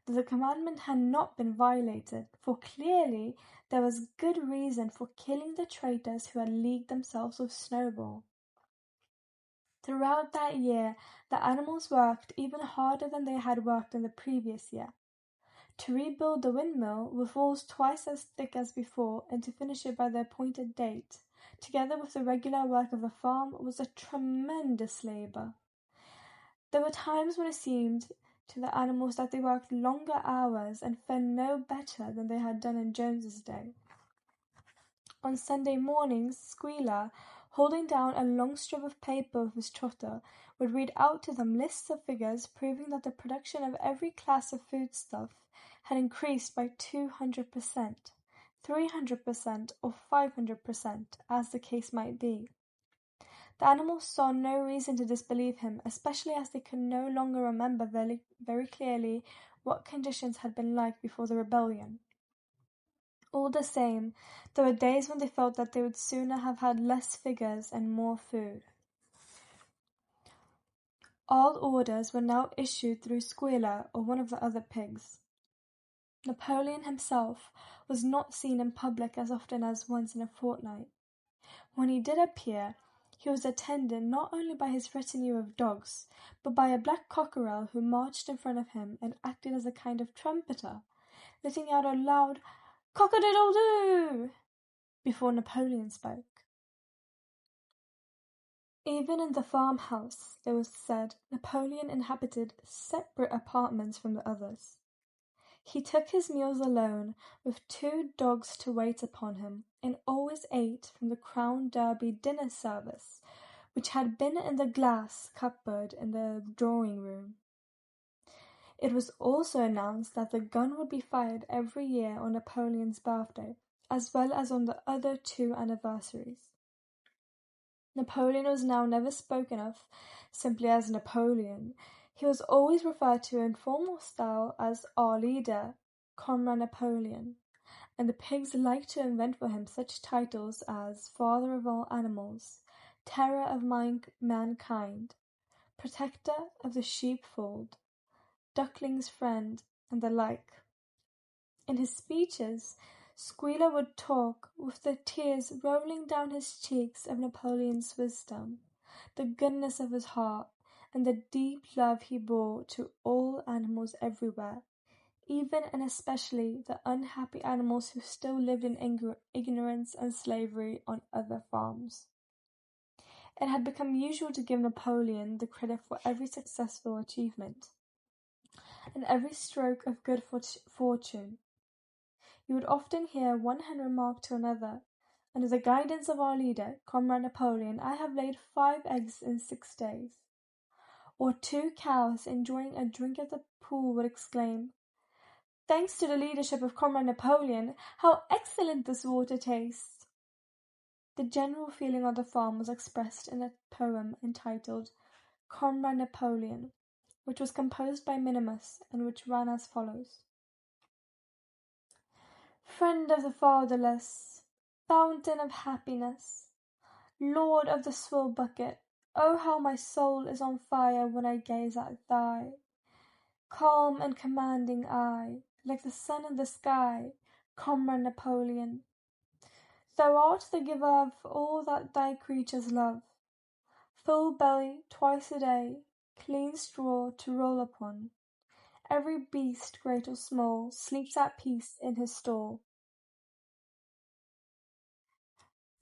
that the commandment had not been violated, for clearly there was good reason for killing the traitors who had leagued themselves with Snowball. Throughout that year the animals worked even harder than they had worked in the previous year. To rebuild the windmill with walls twice as thick as before, and to finish it by the appointed date, together with the regular work of the farm, was a tremendous labour. There were times when it seemed to the animals that they worked longer hours and fed no better than they had done in Jones's day. On Sunday mornings, Squealer, holding down a long strip of paper with his trotter, would read out to them lists of figures proving that the production of every class of foodstuff had increased by 200%, 300%, or 500%, as the case might be. The animals saw no reason to disbelieve him, especially as they could no longer remember very clearly what conditions had been like before the rebellion. All the same, there were days when they felt that they would sooner have had less figures and more food. All orders were now issued through Squealer or one of the other pigs. Napoleon himself was not seen in public as often as once in a fortnight. When he did appear, he was attended not only by his retinue of dogs, but by a black cockerel who marched in front of him and acted as a kind of trumpeter, letting out a loud "Cock-a-doodle-doo" before Napoleon spoke. Even in the farmhouse, it was said, Napoleon inhabited separate apartments from the others. He took his meals alone, with 2 dogs to wait upon him, and always ate from the Crown Derby dinner service, which had been in the glass cupboard in the drawing-room. It was also announced that the gun would be fired every year on Napoleon's birthday, as well as on the other 2 anniversaries. Napoleon was now never spoken of simply as Napoleon. He was always referred to in formal style as "our leader", Comrade Napoleon, and the pigs liked to invent for him such titles as "Father of all animals", "Terror of mankind", "Protector of the sheepfold", "Duckling's friend", and the like. In his speeches, Squealer would talk, with the tears rolling down his cheeks, of Napoleon's wisdom, the goodness of his heart, and the deep love he bore to all animals everywhere, even and especially the unhappy animals who still lived in ignorance and slavery on other farms. It had become usual to give Napoleon the credit for every successful achievement and every stroke of good fortune. You would often hear one hen remark to another, "Under the guidance of our leader, Comrade Napoleon, I have laid 5 eggs in 6 days." Or 2 cows enjoying a drink at the pool would exclaim, "Thanks to the leadership of Comrade Napoleon, how excellent this water tastes!" The general feeling on the farm was expressed in a poem entitled "Comrade Napoleon", which was composed by Minimus and which ran as follows. Friend of the fatherless, fountain of happiness, Lord of the swill bucket, oh how my soul is on fire when I gaze at thy calm and commanding eye, like the sun in the sky, Comrade Napoleon. Thou art the giver of all that thy creatures love, full belly twice a day, clean straw to roll upon. Every beast, great or small, sleeps at peace in his stall.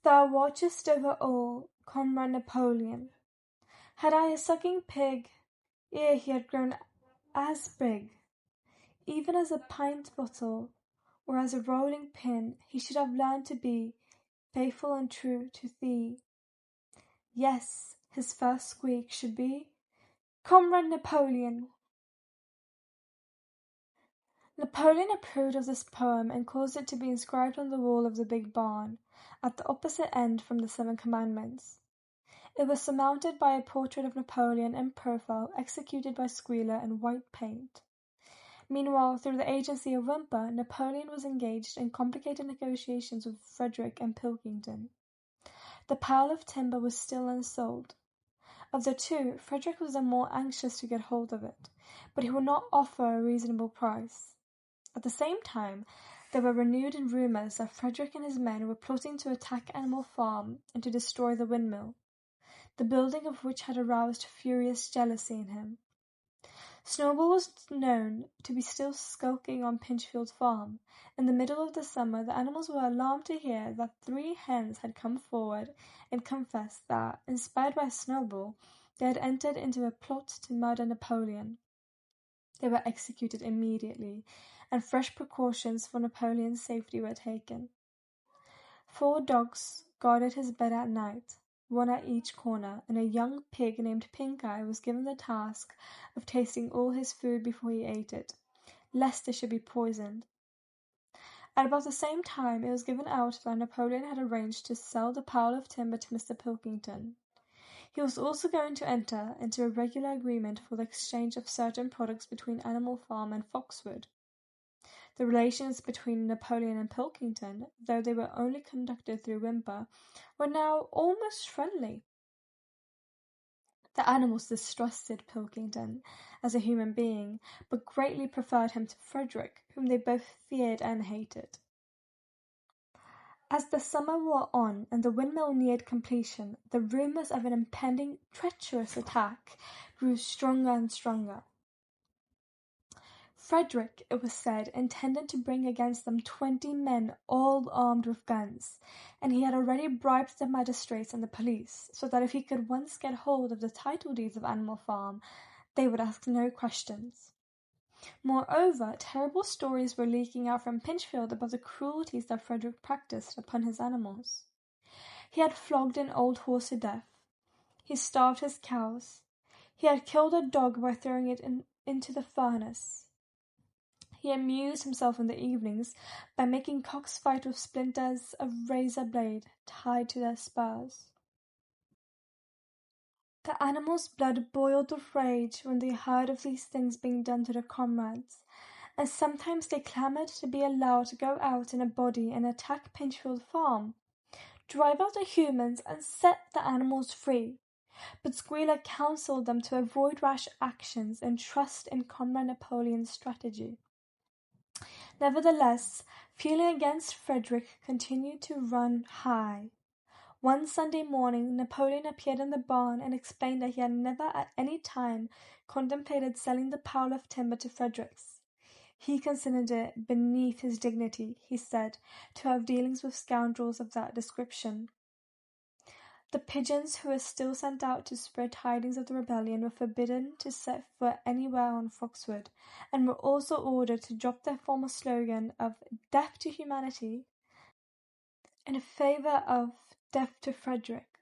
Thou watchest over all, Comrade Napoleon. Had I a sucking pig, ere he had grown as big, even as a pint bottle, or as a rolling pin, he should have learned to be faithful and true to thee. Yes, his first squeak should be, "Comrade Napoleon." Napoleon approved of this poem and caused it to be inscribed on the wall of the big barn, at the opposite end from the 7 Commandments. It was surmounted by a portrait of Napoleon in profile executed by Squealer in white paint. Meanwhile, through the agency of Whymper, Napoleon was engaged in complicated negotiations with Frederick and Pilkington. The pile of timber was still unsold. Of the 2, Frederick was the more anxious to get hold of it, but he would not offer a reasonable price. At the same time, there were renewed rumours that Frederick and his men were plotting to attack Animal Farm and to destroy the windmill, the building of which had aroused furious jealousy in him. Snowball was known to be still skulking on Pinchfield Farm. In the middle of the summer, the animals were alarmed to hear that 3 hens had come forward and confessed that, inspired by Snowball, they had entered into a plot to murder Napoleon. They were executed immediately, and fresh precautions for Napoleon's safety were taken. 4 dogs guarded his bed at night, 1 at each corner, and a young pig named Pink Eye was given the task of tasting all his food before he ate it, lest it should be poisoned. At about the same time, it was given out that Napoleon had arranged to sell the pile of timber to Mr. Pilkington. He was also going to enter into a regular agreement for the exchange of certain products between Animal Farm and Foxwood. The relations between Napoleon and Pilkington, though they were only conducted through Whymper, were now almost friendly. The animals distrusted Pilkington as a human being, but greatly preferred him to Frederick, whom they both feared and hated. As the summer wore on and the windmill neared completion, the rumours of an impending treacherous attack grew stronger and stronger. Frederick, it was said, intended to bring against them 20 men all armed with guns, and he had already bribed the magistrates and the police, so that if he could once get hold of the title deeds of Animal Farm, they would ask no questions. Moreover, terrible stories were leaking out from Pinchfield about the cruelties that Frederick practiced upon his animals. He had flogged an old horse to death. He starved his cows. He had killed a dog by throwing it into the furnace. He amused himself in the evenings by making cocks fight with splinters of razor blade tied to their spurs. The animals' blood boiled with rage when they heard of these things being done to their comrades, and sometimes they clamoured to be allowed to go out in a body and attack Pinchfield Farm, drive out the humans, and set the animals free. But Squealer counselled them to avoid rash actions and trust in Comrade Napoleon's strategy. Nevertheless, feeling against Frederick continued to run high. One Sunday morning, Napoleon appeared in the barn and explained that he had never at any time contemplated selling the pile of timber to Fredericks. He considered it beneath his dignity, he said, to have dealings with scoundrels of that description. The pigeons who were still sent out to spread tidings of the rebellion were forbidden to set foot anywhere on Foxwood, and were also ordered to drop their former slogan of "Death to Humanity" in favour of "Death to Frederick."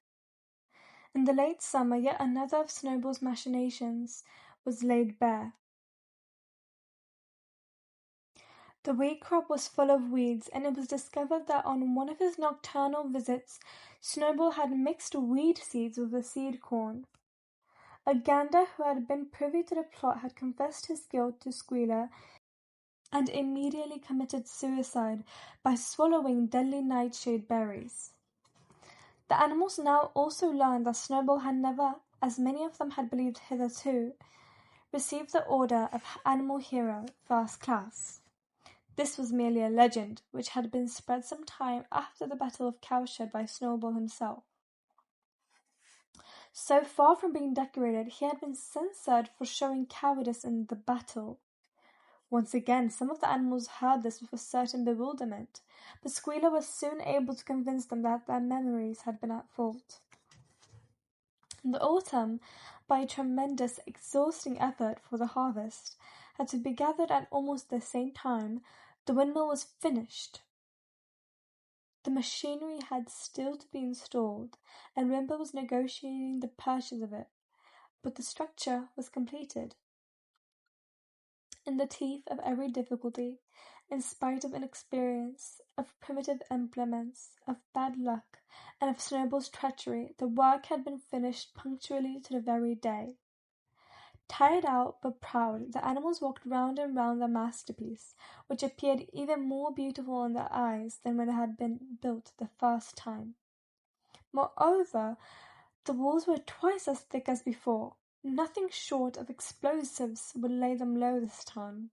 In the late summer, yet another of Snowball's machinations was laid bare. The wheat crop was full of weeds, and it was discovered that on one of his nocturnal visits Snowball had mixed weed seeds with the seed corn. A gander who had been privy to the plot had confessed his guilt to Squealer and immediately committed suicide by swallowing deadly nightshade berries. The animals now also learned that Snowball had never, as many of them had believed hitherto, received the order of Animal Hero First Class. This was merely a legend, which had been spread some time after the Battle of Cowshed by Snowball himself. So far from being decorated, he had been censured for showing cowardice in the battle. Once again, some of the animals heard this with a certain bewilderment, but Squealer was soon able to convince them that their memories had been at fault. In the autumn, by a tremendous, exhausting effort for the harvest, had to be gathered at almost the same time, the windmill was finished. The machinery had still to be installed, and Wimper was negotiating the purchase of it, but the structure was completed. In the teeth of every difficulty, in spite of inexperience, of primitive implements, of bad luck, and of Snowball's treachery, the work had been finished punctually to the very day. Tired out but proud, the animals walked round and round their masterpiece, which appeared even more beautiful in their eyes than when it had been built the first time. Moreover, the walls were twice as thick as before. Nothing short of explosives would lay them low this time.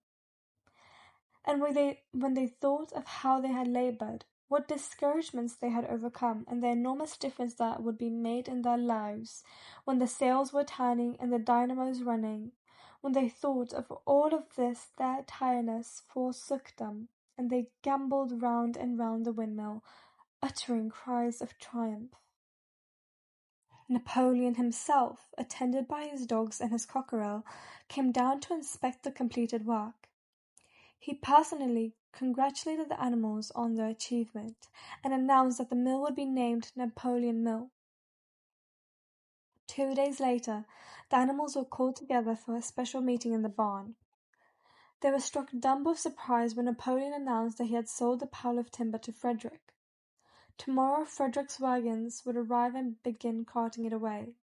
And when they thought of how they had laboured, what discouragements they had overcome, and the enormous difference that would be made in their lives when the sails were turning and the dynamos running, when they thought of all of this, their tiredness forsook them, and they gambolled round and round the windmill, uttering cries of triumph. Napoleon himself, attended by his dogs and his cockerel, came down to inspect the completed work. He personally congratulated the animals on their achievement and announced that the mill would be named Napoleon Mill. 2 days later, the animals were called together for a special meeting in the barn. They were struck dumb with surprise when Napoleon announced that he had sold the pile of timber to Frederick. Tomorrow Frederick's wagons would arrive and begin carting it away.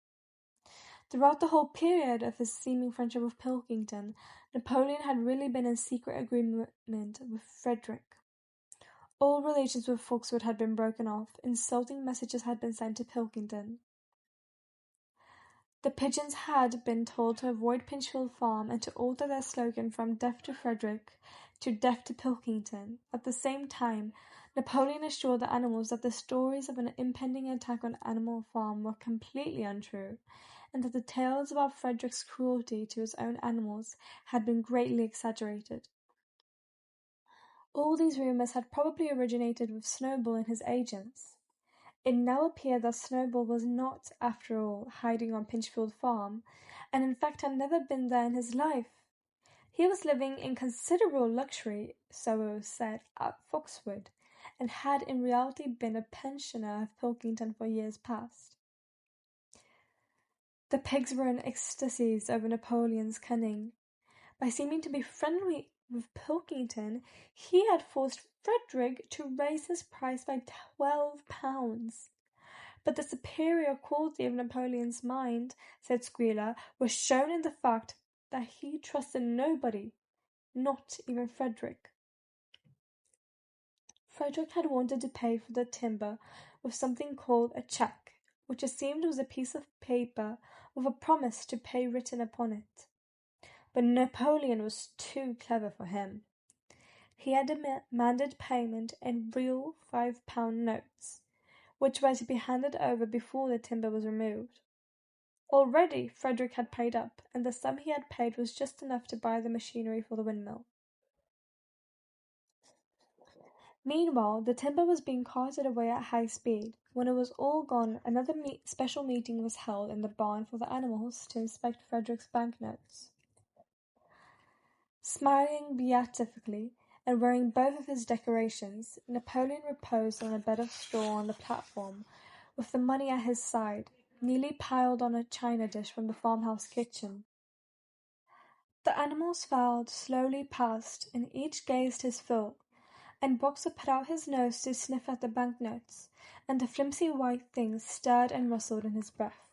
Throughout the whole period of his seeming friendship with Pilkington, Napoleon had really been in secret agreement with Frederick. All relations with Foxwood had been broken off. Insulting messages had been sent to Pilkington. The pigeons had been told to avoid Pinchfield Farm and to alter their slogan from "Death to Frederick" to "Death to Pilkington." At the same time, Napoleon assured the animals that the stories of an impending attack on Animal Farm were completely untrue, and that the tales about Frederick's cruelty to his own animals had been greatly exaggerated. All these rumours had probably originated with Snowball and his agents. It now appeared that Snowball was not, after all, hiding on Pinchfield Farm, and in fact had never been there in his life. He was living in considerable luxury, so it was said, at Foxwood, and had in reality been a pensioner of Pilkington for years past. The pigs were in ecstasies over Napoleon's cunning. By seeming to be friendly with Pilkington, he had forced Frederick to raise his price by £12. But the superior quality of Napoleon's mind, said Squealer, was shown in the fact that he trusted nobody, not even Frederick. Frederick had wanted to pay for the timber with something called a cheque, which assumed was a piece of paper with a promise to pay written upon it. But Napoleon was too clever for him. He had demanded payment in real £5 notes, which were to be handed over before the timber was removed. Already Frederick had paid up, and the sum he had paid was just enough to buy the machinery for the windmill. Meanwhile, the timber was being carted away at high speed. When it was all gone, another special meeting was held in the barn for the animals to inspect Frederick's banknotes. Smiling beatifically, and wearing both of his decorations, Napoleon reposed on a bed of straw on the platform, with the money at his side, neatly piled on a china dish from the farmhouse kitchen. The animals filed slowly past, and each gazed his fill, and Boxer put out his nose to sniff at the banknotes, and the flimsy white things stirred and rustled in his breath.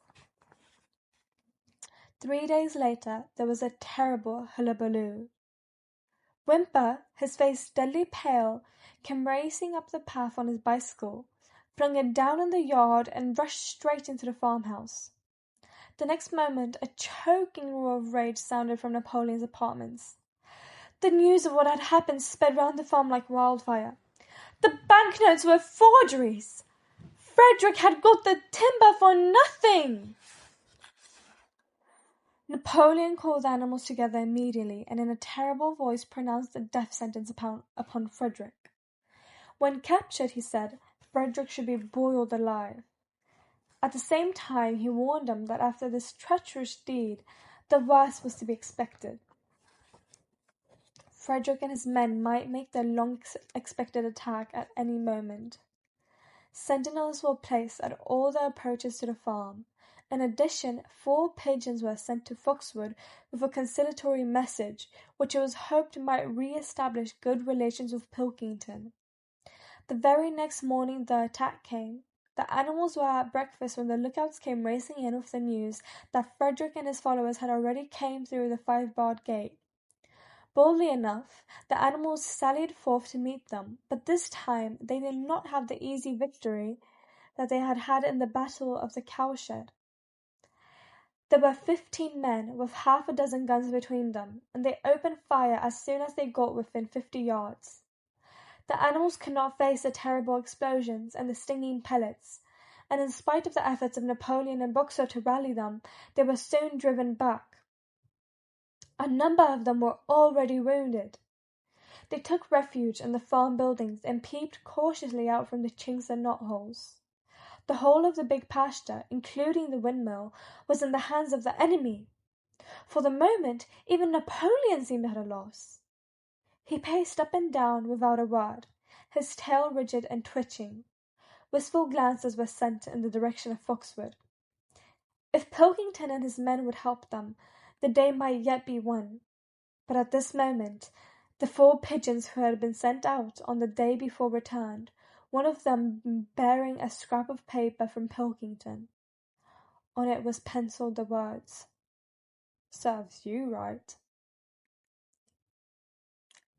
3 days later there was a terrible hullabaloo. Whymper, his face deadly pale, came racing up the path on his bicycle, flung it down in the yard, and rushed straight into the farmhouse. The next moment a choking roar of rage sounded from Napoleon's apartments. The news of what had happened sped round the farm like wildfire. The banknotes were forgeries! Frederick had got the timber for nothing! Napoleon called the animals together immediately, and in a terrible voice pronounced the death sentence upon Frederick. When captured, he said, Frederick should be boiled alive. At the same time, he warned them that after this treacherous deed, the worst was to be expected. Frederick and his men might make their long-expected attack at any moment. Sentinels were placed at all the approaches to the farm. In addition, 4 pigeons were sent to Foxwood with a conciliatory message, which it was hoped might re-establish good relations with Pilkington. The very next morning the attack came. The animals were at breakfast when the lookouts came racing in with the news that Frederick and his followers had already came through the 5-barred gate. Boldly enough, the animals sallied forth to meet them, but this time they did not have the easy victory that they had had in the battle of the cowshed. There were 15 men, with half a dozen guns between them, and they opened fire as soon as they got within 50 yards. The animals could not face the terrible explosions and the stinging pellets, and in spite of the efforts of Napoleon and Boxer to rally them, they were soon driven back. A number of them were already wounded. They took refuge in the farm buildings and peeped cautiously out from the chinks and knotholes. The whole of the big pasture, including the windmill, was in the hands of the enemy. For the moment, even Napoleon seemed at a loss. He paced up and down without a word, his tail rigid and twitching. Wistful glances were sent in the direction of Foxwood. If Pilkington and his men would help them, the day might yet be won. But at this moment, the 4 pigeons who had been sent out on the day before returned, one of them bearing a scrap of paper from Pilkington. On it was penciled the words, "Serves you right."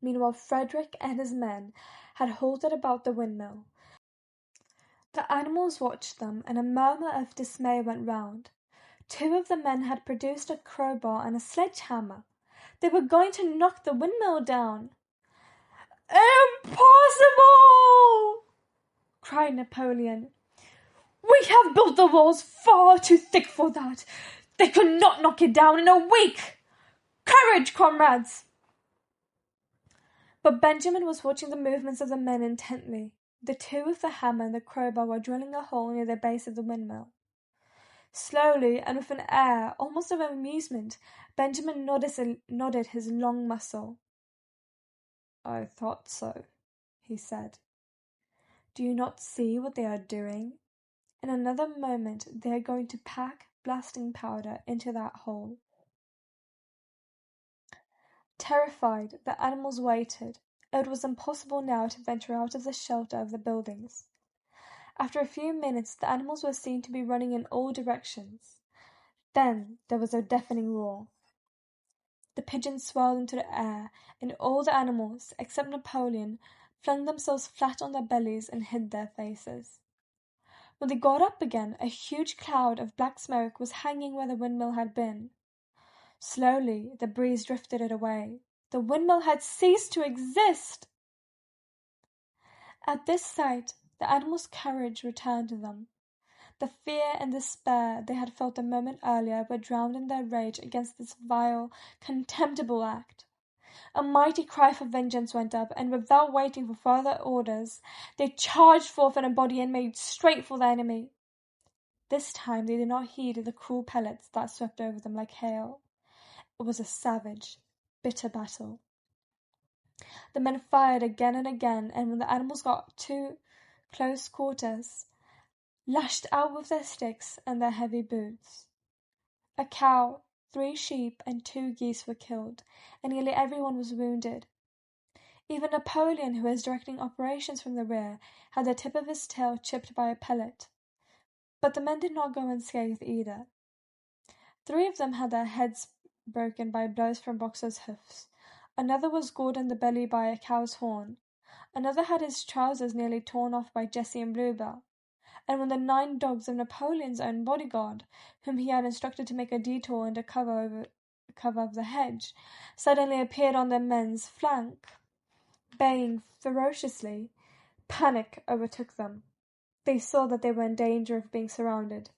Meanwhile, Frederick and his men had halted about the windmill. The animals watched them, and a murmur of dismay went round. 2 of the men had produced a crowbar and a sledgehammer. They were going to knock the windmill down. "Impossible!" cried Napoleon. "We have built the walls far too thick for that. They could not knock it down in a week. Courage, comrades!" But Benjamin was watching the movements of the men intently. The 2 with the hammer and the crowbar were drilling a hole near the base of the windmill. Slowly, and with an air almost of amusement, Benjamin nodded his long muzzle. "I thought so," he said. "Do you not see what they are doing? In another moment they are going to pack blasting powder into that hole." Terrified, the animals waited. It was impossible now to venture out of the shelter of the buildings. After a few minutes, the animals were seen to be running in all directions. Then there was a deafening roar. The pigeons swirled into the air, and all the animals, except Napoleon, flung themselves flat on their bellies and hid their faces. When they got up again, a huge cloud of black smoke was hanging where the windmill had been. Slowly, the breeze drifted it away. The windmill had ceased to exist! At this sight, the animals' courage returned to them. The fear and despair they had felt a moment earlier were drowned in their rage against this vile, contemptible act. A mighty cry for vengeance went up, and without waiting for further orders, they charged forth in a body and made straight for the enemy. This time they did not heed the cruel pellets that swept over them like hail. It was a savage, bitter battle. The men fired again and again, and when the animals got to close quarters, lashed out with their sticks and their heavy boots. A cow, 3 sheep, and 2 geese were killed, and nearly everyone was wounded. Even Napoleon, who was directing operations from the rear, had the tip of his tail chipped by a pellet. But the men did not go unscathed either. 3 of them had their heads broken by blows from Boxer's hoofs. Another was gored in the belly by a cow's horn. Another had his trousers nearly torn off by Jessie and Bluebell. And when the 9 dogs of Napoleon's own bodyguard, whom he had instructed to make a detour under cover of the hedge, suddenly appeared on the men's flank, baying ferociously, panic overtook them. They saw that they were in danger of being surrounded.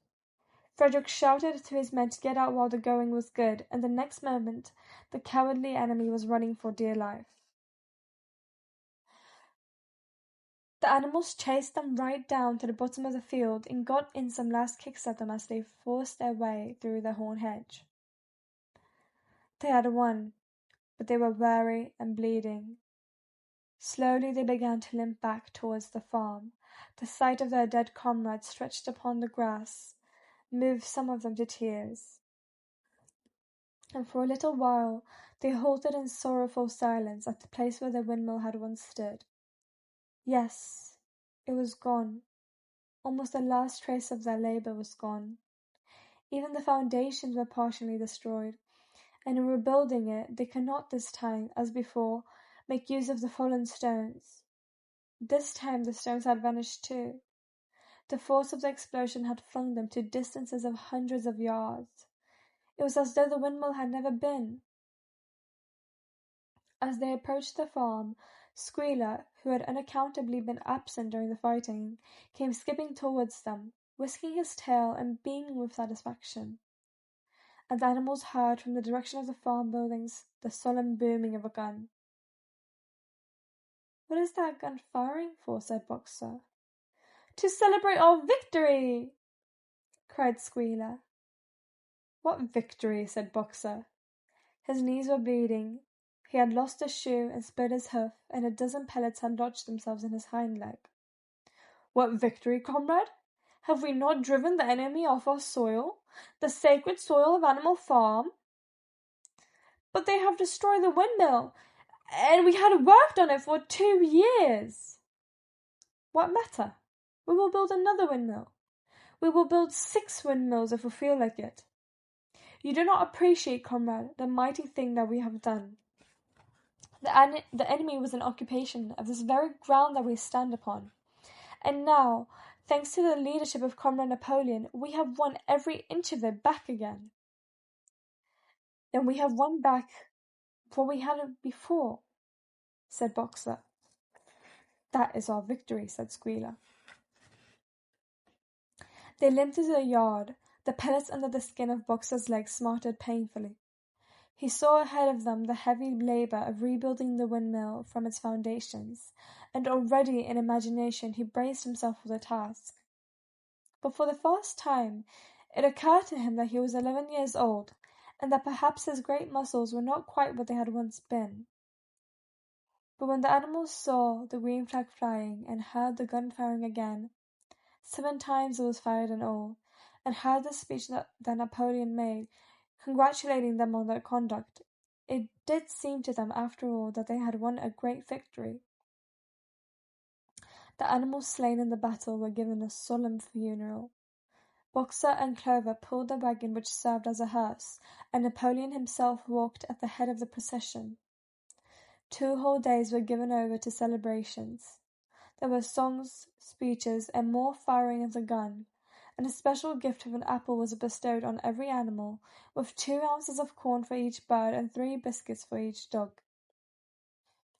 Frederick shouted to his men to get out while the going was good, and the next moment the cowardly enemy was running for dear life. The animals chased them right down to the bottom of the field and got in some last kicks at them as they forced their way through the horn hedge. They had won, but they were weary and bleeding. Slowly they began to limp back towards the farm. The sight of their dead comrades stretched upon the grass moved some of them to tears. And for a little while they halted in sorrowful silence at the place where the windmill had once stood. Yes, it was gone. Almost the last trace of their labor was gone. Even the foundations were partially destroyed, and in rebuilding it they could not this time, as before, make use of the fallen stones. This time the stones had vanished too. The force of the explosion had flung them to distances of hundreds of yards. It was as though the windmill had never been. As they approached the farm, Squealer, who had unaccountably been absent during the fighting, came skipping towards them, whisking his tail and beaming with satisfaction. And the animals heard from the direction of the farm buildings the solemn booming of a gun. "What is that gun firing for?" said Boxer. "To celebrate our victory!" cried Squealer. "What victory?" said Boxer. His knees were bleeding. He had lost a shoe and split his hoof, and a dozen pellets had lodged themselves in his hind leg. "What victory, comrade? Have we not driven the enemy off our soil, the sacred soil of Animal Farm?" "But they have destroyed the windmill, and we had worked on it for 2 years." "What matter? We will build another windmill. We will build 6 windmills if we feel like it. You do not appreciate, comrade, the mighty thing that we have done. The enemy was in occupation of this very ground that we stand upon. And now, thanks to the leadership of Comrade Napoleon, we have won every inch of it back again." "Then we have won back what we had before," said Boxer. "That is our victory," said Squealer. They limped into the yard. The pellets under the skin of Boxer's legs smarted painfully. He saw ahead of them the heavy labor of rebuilding the windmill from its foundations, and already in imagination he braced himself for the task. But for the first time it occurred to him that he was 11 years old, and that perhaps his great muscles were not quite what they had once been. But when the animals saw the green flag flying and heard the gun firing again, 7 times it was fired in all, and heard the speech that Napoleon made, congratulating them on their conduct, it did seem to them, after all, that they had won a great victory. The animals slain in the battle were given a solemn funeral. Boxer and Clover pulled the wagon which served as a hearse, and Napoleon himself walked at the head of the procession. 2 whole days were given over to celebrations. There were songs, speeches, and more firing of the gun, and a special gift of an apple was bestowed on every animal, with 2 ounces of corn for each bird and 3 biscuits for each dog.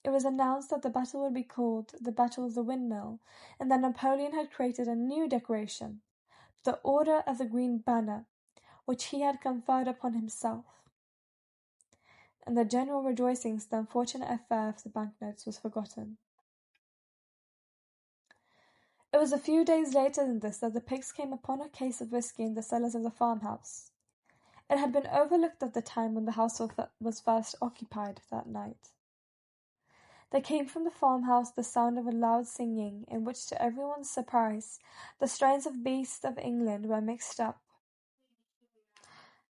It was announced that the battle would be called the Battle of the Windmill, and that Napoleon had created a new decoration, the Order of the Green Banner, which he had conferred upon himself. In the general rejoicings, the unfortunate affair of the banknotes was forgotten. It was a few days later than this that the pigs came upon a case of whisky in the cellars of the farmhouse. It had been overlooked at the time when the house was first occupied that night. There came from the farmhouse the sound of a loud singing, in which, to everyone's surprise, the strains of Beast of England were mixed up.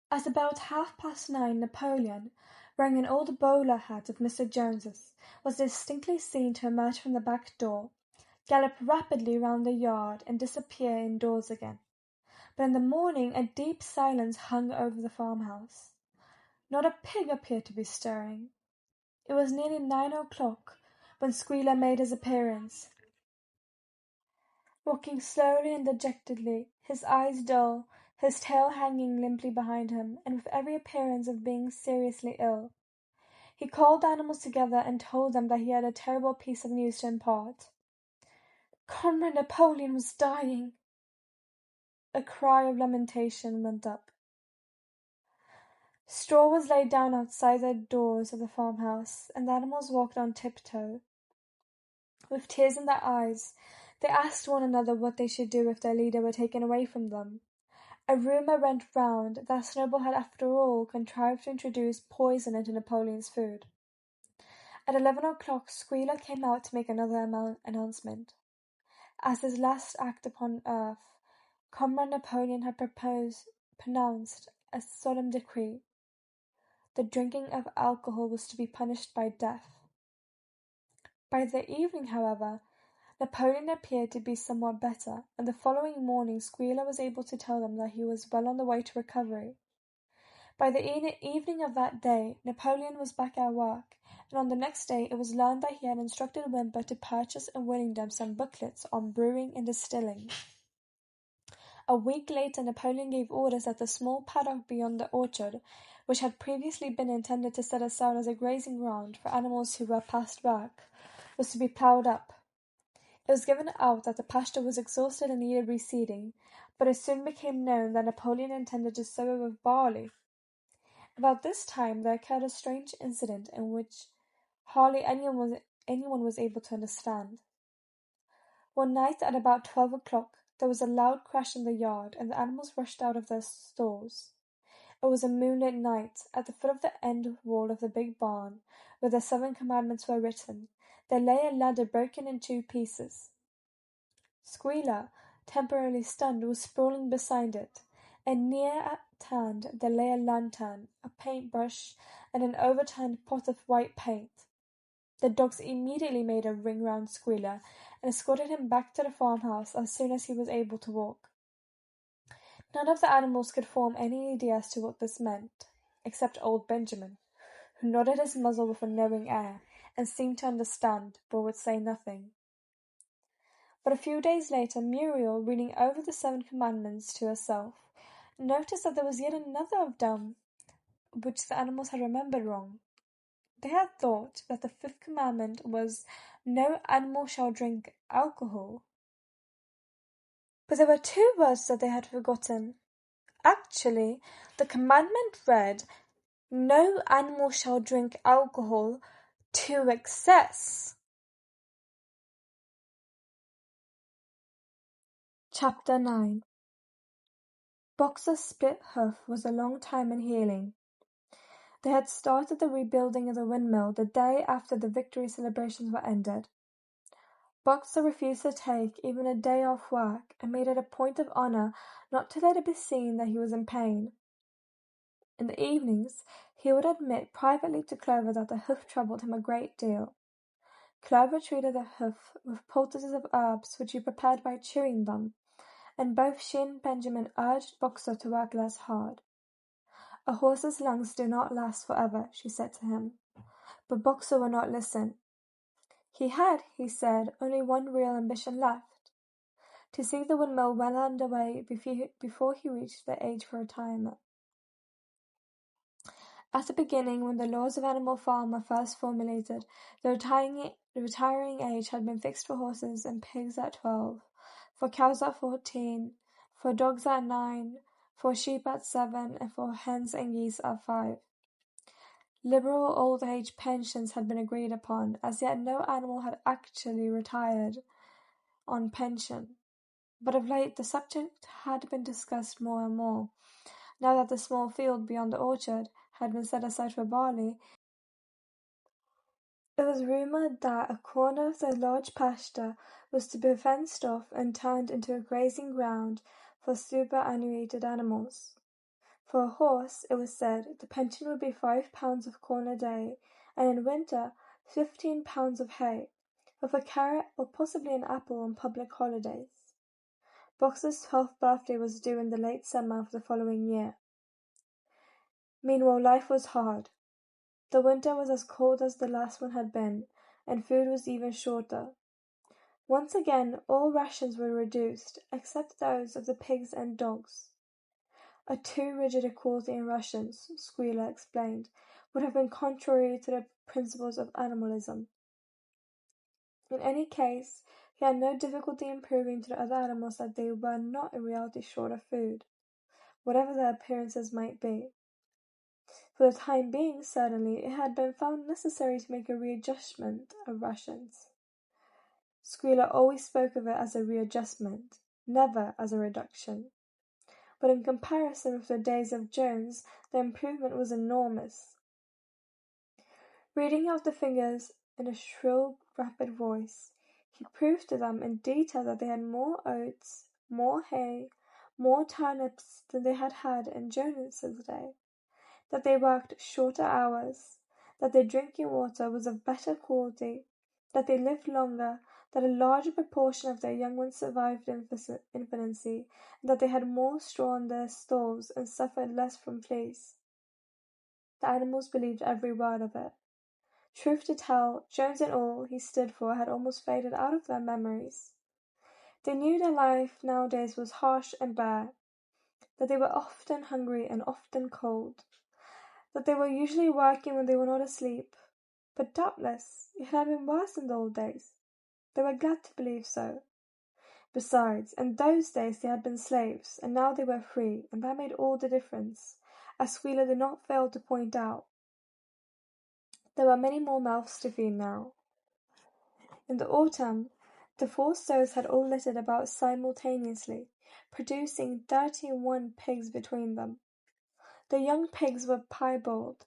At about 9:30, Napoleon, wearing an old bowler hat of Mr. Jones's, was distinctly seen to emerge from the back door, gallop rapidly round the yard, and disappear indoors again. But in the morning a deep silence hung over the farmhouse. Not a pig appeared to be stirring. It was nearly 9 o'clock when Squealer made his appearance, walking slowly and dejectedly, his eyes dull, his tail hanging limply behind him, and with every appearance of being seriously ill. He called the animals together and told them that he had a terrible piece of news to impart. Comrade Napoleon was dying. A cry of lamentation went up. Straw was laid down outside the doors of the farmhouse, and the animals walked on tiptoe. With tears in their eyes, they asked one another what they should do if their leader were taken away from them. A rumour went round that Snowball had after all contrived to introduce poison into Napoleon's food. At 11 o'clock Squealer came out to make another announcement. As his last act upon earth, Comrade Napoleon had pronounced a solemn decree. The drinking of alcohol was to be punished by death. By the evening, however, Napoleon appeared to be somewhat better, and the following morning Squealer was able to tell them that he was well on the way to recovery. By the evening of that day, Napoleon was back at work, and on the next day it was learned that he had instructed Wimper to purchase in Willingdon some booklets on brewing and distilling. A week later Napoleon gave orders that the small paddock beyond the orchard, which had previously been intended to set aside as a grazing ground for animals who were past work, was to be ploughed up. It was given out that the pasture was exhausted and needed reseeding, but it soon became known that Napoleon intended to sow it with barley. About this time there occurred a strange incident in which hardly anyone was able to understand. One night at about 12 o'clock there was a loud crash in the yard, and the animals rushed out of their stalls. It was a moonlit night. At the foot of the end wall of the big barn, where the 7 commandments were written, there lay a ladder broken in 2 pieces. Squealer, temporarily stunned, was sprawling beside it, and near at hand there lay a lantern, a paintbrush, and an overturned pot of white paint. The dogs immediately made a ring round Squealer and escorted him back to the farmhouse as soon as he was able to walk. None of the animals could form any idea as to what this meant, except old Benjamin, who nodded his muzzle with a knowing air, and seemed to understand, but would say nothing. But a few days later Muriel, reading over the 7 commandments to herself, noticed that there was yet another of them which the animals had remembered wrong. They had thought that the 5th commandment was, "No animal shall drink alcohol." But there were 2 words that they had forgotten. Actually, the commandment read, "No animal shall drink alcohol to excess." Chapter 9. Boxer's split hoof was a long time in healing. They had started the rebuilding of the windmill the day after the victory celebrations were ended. Boxer refused to take even a day off work, and made it a point of honor not to let it be seen that he was in pain. In the evenings he would admit privately to Clover that the hoof troubled him a great deal. Clover treated a hoof with poultices of herbs which he prepared by chewing them, and both she and Benjamin urged Boxer to work less hard. "A horse's lungs do not last forever," she said to him. But Boxer would not listen. He had, he said, only one real ambition left: to see the windmill well under way before he reached the age for retirement. At the beginning, when the laws of Animal Farm were first formulated, the retiring age had been fixed for horses and pigs at 12, for cows at 14, for dogs at 9, for sheep at 7, and for hens and geese at 5. Liberal old age pensions had been agreed upon, as yet no animal had actually retired on pension. But of late the subject had been discussed more and more. Now that the small field beyond the orchard had been set aside for barley, it was rumoured that a corner of the large pasture was to be fenced off and turned into a grazing ground for superannuated animals. For a horse, it was said, the pension would be 5 pounds of corn a day, and in winter 15 pounds of hay, with a carrot or possibly an apple on public holidays. Boxer's 12th birthday was due in the late summer of the following year. Meanwhile, life was hard. The winter was as cold as the last one had been, and food was even shorter. Once again, all rations were reduced, except those of the pigs and dogs. A too rigid equality in rations, Squealer explained, would have been contrary to the principles of animalism. In any case, he had no difficulty in proving to the other animals that they were not in reality short of food, whatever their appearances might be. For the time being, certainly, it had been found necessary to make a readjustment of rations. Squealer always spoke of it as a readjustment, never as a reduction. But in comparison with the days of Jones, the improvement was enormous. Reading out the figures in a shrill, rapid voice, he proved to them in detail that they had more oats, more hay, more turnips than they had had in Jonas's day, that they worked shorter hours, that their drinking water was of better quality, that they lived longer, that a larger proportion of their young ones survived infancy, and that they had more straw in their stalls and suffered less from fleas. The animals believed every word of it. Truth to tell, Jones and all he stood for had almost faded out of their memories. They knew their life nowadays was harsh and bare, that they were often hungry and often cold, that they were usually working when they were not asleep, but doubtless it had been worse in the old days. They were glad to believe so. Besides, in those days they had been slaves, and now they were free, and that made all the difference, as Squealer did not fail to point out. There were many more mouths to feed now. In the autumn, the 4 stoves had all littered about simultaneously, producing 31 pigs between them. The young pigs were piebald,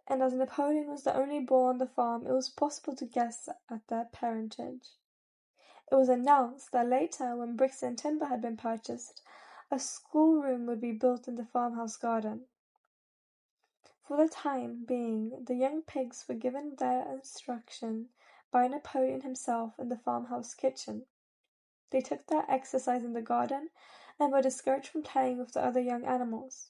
and as Napoleon was the only boy on the farm, it was possible to guess at their parentage. It was announced that later, when bricks and timber had been purchased, a schoolroom would be built in the farmhouse garden. For the time being, the young pigs were given their instruction by Napoleon himself in the farmhouse kitchen. They took their exercise in the garden and were discouraged from playing with the other young animals.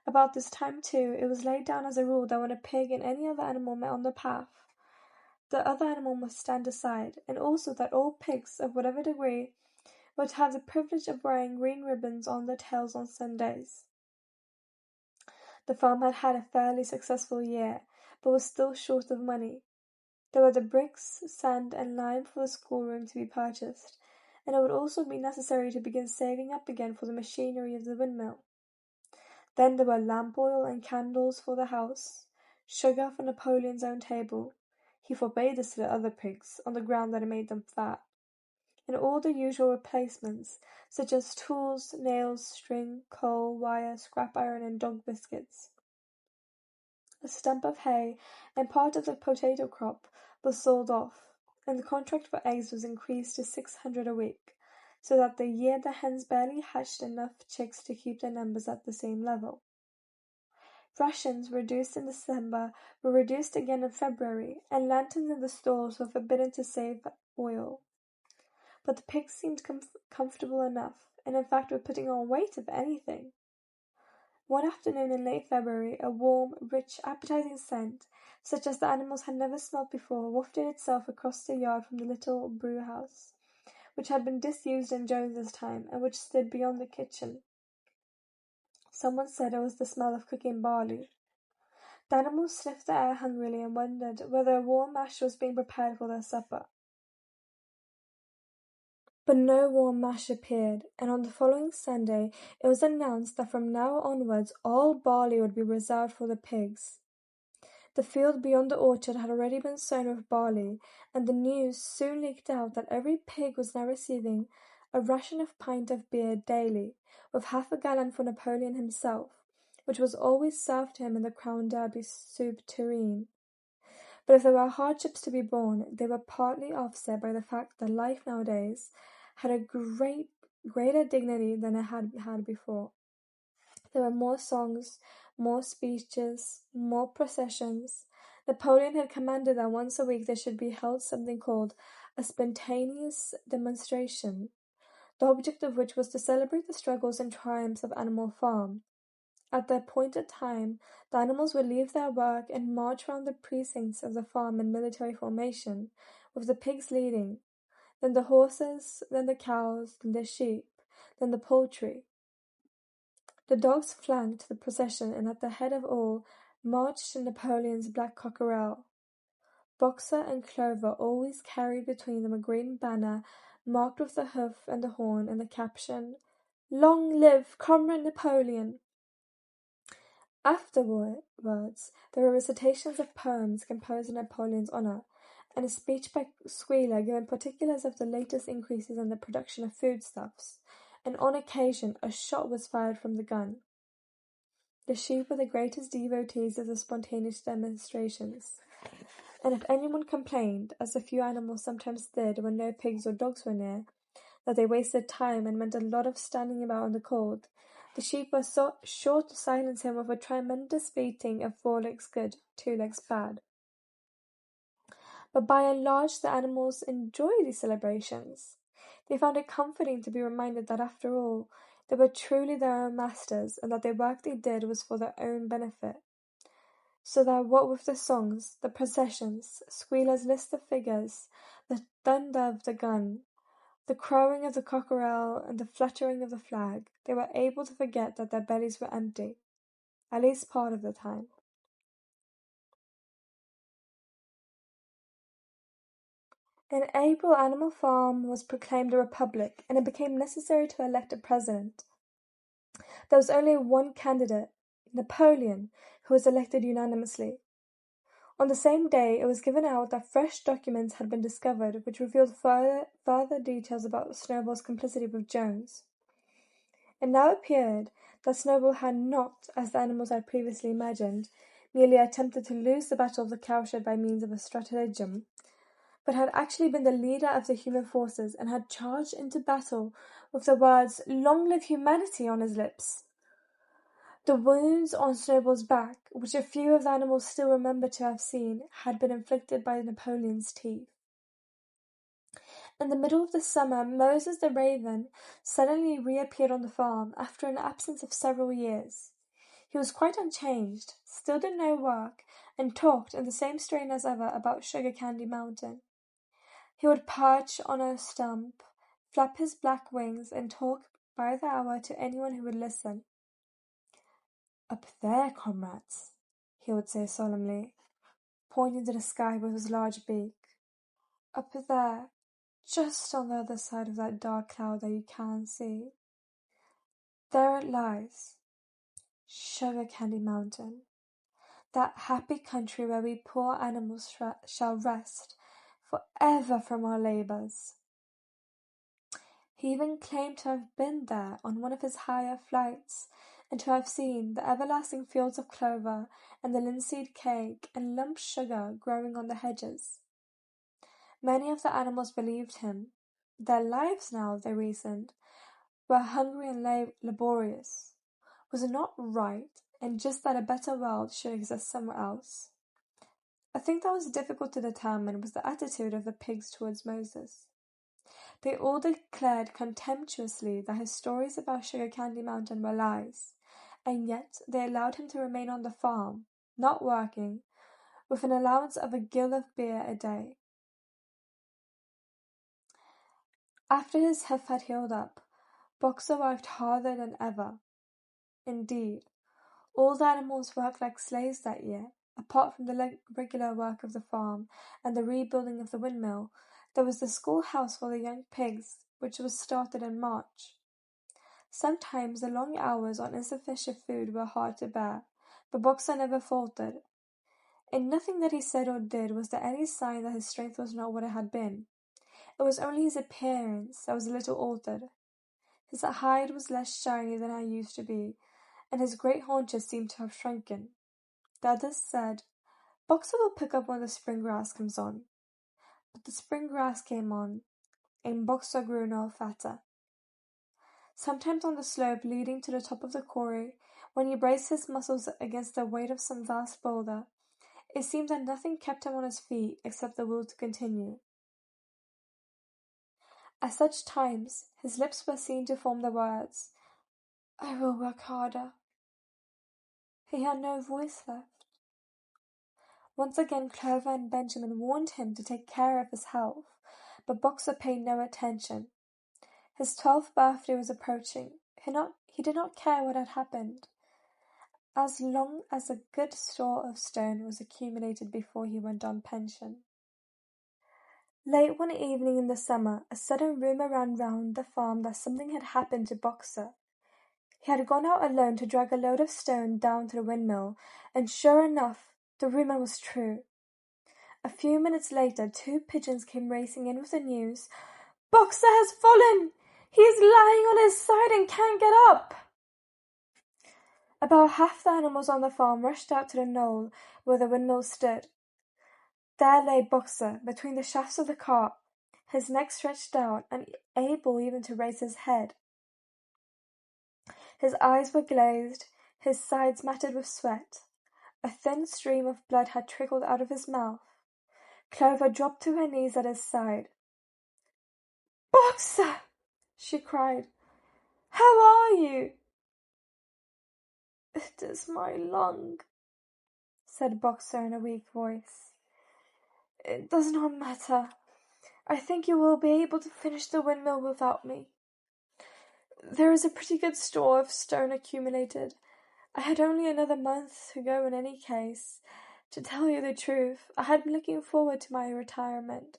About this time, too, it was laid down as a rule that when a pig and any other animal met on the path, the other animal must stand aside, and also that all pigs, of whatever degree, were to have the privilege of wearing green ribbons on their tails on Sundays. The farm had had a fairly successful year, but was still short of money. There were the bricks, sand, and lime for the schoolroom to be purchased, and it would also be necessary to begin saving up again for the machinery of the windmill. Then there were lamp oil and candles for the house, sugar for Napoleon's own table. He forbade this to the other pigs, on the ground that it made them fat, and all the usual replacements, such as tools, nails, string, coal, wire, scrap iron, and dog biscuits. A stump of hay and part of the potato crop was sold off, and the contract for eggs was increased to 600 a week, so that the year the hens barely hatched enough chicks to keep their numbers at the same level. Rations reduced in December were reduced again in February, and lanterns in the stalls were forbidden to save oil. But the pigs seemed comfortable enough, and in fact were putting on weight if anything. One afternoon in late February, a warm, rich, appetizing scent, such as the animals had never smelt before, wafted itself across the yard from the little brew-house, which had been disused in Jones's time, and which stood beyond the kitchen. Someone said it was the smell of cooking barley. The animals sniffed the air hungrily and wondered whether a warm mash was being prepared for their supper. But no warm mash appeared, and on the following Sunday it was announced that from now onwards all barley would be reserved for the pigs. The field beyond the orchard had already been sown with barley, and the news soon leaked out that every pig was now receiving a ration of pint of beer daily, with half a gallon for Napoleon himself, which was always served to him in the Crown Derby soup tureen. But if there were hardships to be borne, they were partly offset by the fact that life nowadays had a greater dignity than it had had before. There were more songs, more speeches, more processions. Napoleon had commanded that once a week there should be held something called a spontaneous demonstration, the object of which was to celebrate the struggles and triumphs of Animal Farm. At the appointed time, the animals would leave their work and march round the precincts of the farm in military formation, with the pigs leading, then the horses, then the cows, then the sheep, then the poultry. The dogs flanked the procession, and at the head of all marched Napoleon's black cockerel. Boxer and Clover always carried between them a green banner marked with the hoof and the horn, and the caption, "Long live Comrade Napoleon!" Afterwards, there were recitations of poems composed in Napoleon's honor, and a speech by Squealer giving particulars of the latest increases in the production of foodstuffs, and on occasion a shot was fired from the gun. The sheep were the greatest devotees of the spontaneous demonstrations, and if anyone complained, as a few animals sometimes did when no pigs or dogs were near, that they wasted time and meant a lot of standing about in the cold, the sheep were so sure to silence him with a tremendous beating of 4 legs good, 2 legs bad. But by and large the animals enjoyed these celebrations. They found it comforting to be reminded that after all, they were truly their own masters, and that the work they did was for their own benefit. So that what with the songs, the processions, Squealer's list of figures, the thunder of the gun, the crowing of the cockerel, and the fluttering of the flag, they were able to forget that their bellies were empty, at least part of the time. In April, Animal Farm was proclaimed a republic, and it became necessary to elect a president. There was only one candidate, Napoleon, who was elected unanimously. On the same day, it was given out that fresh documents had been discovered which revealed further details about Snowball's complicity with Jones. It now appeared that Snowball had not, as the animals had previously imagined, merely attempted to lose the battle of the cowshed by means of a stratagem, but had actually been the leader of the human forces and had charged into battle with the words "Long live humanity" on his lips. The wounds on Snowball's back, which a few of the animals still remembered to have seen, had been inflicted by Napoleon's teeth. In the middle of the summer, Moses the raven suddenly reappeared on the farm after an absence of several years. He was quite unchanged, still did no work, and talked in the same strain as ever about Sugar Candy Mountain. He would perch on a stump, flap his black wings, and talk by the hour to anyone who would listen. "Up there, comrades," he would say solemnly, pointing to the sky with his large beak. "Up there, just on the other side of that dark cloud that you can't see. There it lies, Sugar Candy Mountain, that happy country where we poor animals shall rest forever from our labors." He even claimed to have been there on one of his higher flights, and to have seen the everlasting fields of clover, and the linseed cake and lump sugar growing on the hedges. Many of the animals believed him. Their lives now, they reasoned, were hungry and laborious. Was it not right, and just that a better world should exist somewhere else. A thing that was difficult to determine was the attitude of the pigs towards Moses. They all declared contemptuously that his stories about Sugar Candy Mountain were lies, and yet they allowed him to remain on the farm, not working, with an allowance of a gill of beer a day. After his hoof had healed up, Boxer worked harder than ever. Indeed, all the animals worked like slaves that year. Apart from the regular work of the farm and the rebuilding of the windmill, there was the schoolhouse for the young pigs, which was started in March. Sometimes the long hours on insufficient food were hard to bear, but Boxer never faltered. In nothing that he said or did was there any sign that his strength was not what it had been. It was only his appearance that was a little altered. His hide was less shiny than it used to be, and his great haunches seemed to have shrunken. The others said, "Boxer will pick up when the spring grass comes on." But the spring grass came on, and Boxer grew no fatter. Sometimes on the slope leading to the top of the quarry, when he braced his muscles against the weight of some vast boulder, it seemed that nothing kept him on his feet except the will to continue. At such times, his lips were seen to form the words, "I will work harder." He had no voice left. Once again Clover and Benjamin warned him to take care of his health, but Boxer paid no attention. His 12th birthday was approaching. He did not care what had happened, as long as a good store of stone was accumulated before he went on pension. Late one evening in the summer, a sudden rumor ran round the farm that something had happened to Boxer. He had gone out alone to drag a load of stone down to the windmill, and sure enough, the rumor was true. A few minutes later, 2 pigeons came racing in with the news, "Boxer has fallen! He is lying on his side and can't get up!" About half the animals on the farm rushed out to the knoll where the windmill stood. There lay Boxer, between the shafts of the cart, his neck stretched out, unable even to raise his head. His eyes were glazed, his sides matted with sweat. A thin stream of blood had trickled out of his mouth. Clover dropped to her knees at his side. "Boxer!" she cried. "How are you?" "It is my lung," said Boxer in a weak voice. "It does not matter. I think you will be able to finish the windmill without me. There is a pretty good store of stone accumulated. I had only another month to go in any case. To tell you the truth, I had been looking forward to my retirement.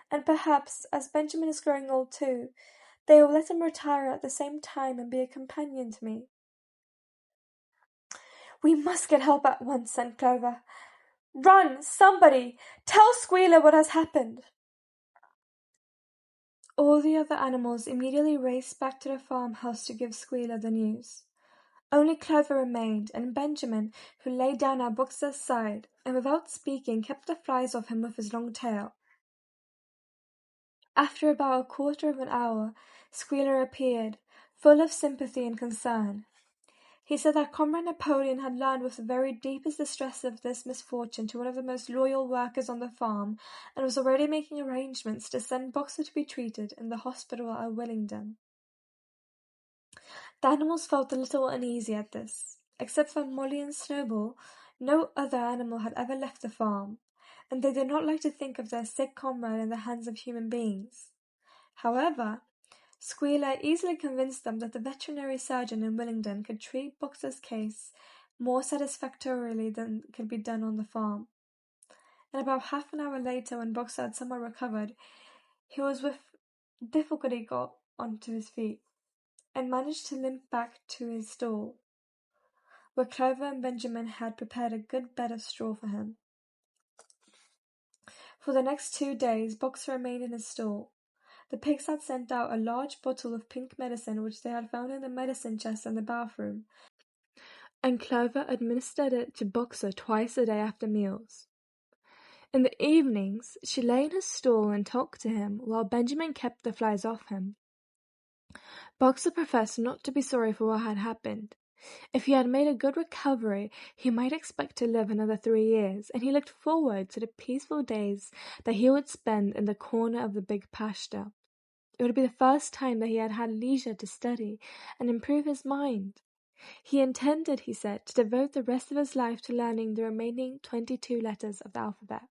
And perhaps, as Benjamin is growing old too, they will let him retire at the same time and be a companion to me." "We must get help at once," said Clover. "Run, somebody! Tell Squealer what has happened." All the other animals immediately raced back to the farmhouse to give Squealer the news. Only Clover remained, and Benjamin, who lay down at Boxer's side, and without speaking kept the flies off him with his long tail. After about a quarter of an hour, Squealer appeared, full of sympathy and concern. He said that Comrade Napoleon had learned with the very deepest distress of this misfortune to one of the most loyal workers on the farm, and was already making arrangements to send Boxer to be treated in the hospital at Willingdon. The animals felt a little uneasy at this. Except for Molly and Snowball, no other animal had ever left the farm, and they did not like to think of their sick comrade in the hands of human beings. However, Squealer easily convinced them that the veterinary surgeon in Willingdon could treat Boxer's case more satisfactorily than could be done on the farm. And about half an hour later, when Boxer had somewhat recovered, he was with difficulty got onto his feet, and managed to limp back to his stall, where Clover and Benjamin had prepared a good bed of straw for him. For the next 2 days, Boxer remained in his stall. The pigs had sent out a large bottle of pink medicine which they had found in the medicine chest in the bathroom, and Clover administered it to Boxer twice a day after meals. In the evenings, she lay in his stall and talked to him, while Benjamin kept the flies off him. Boxer professed not to be sorry for what had happened. If he had made a good recovery, he might expect to live another 3 years, and he looked forward to the peaceful days that he would spend in the corner of the big pasture. It would be the first time that he had had leisure to study and improve his mind. He intended, he said, to devote the rest of his life to learning the remaining 22 letters of the alphabet.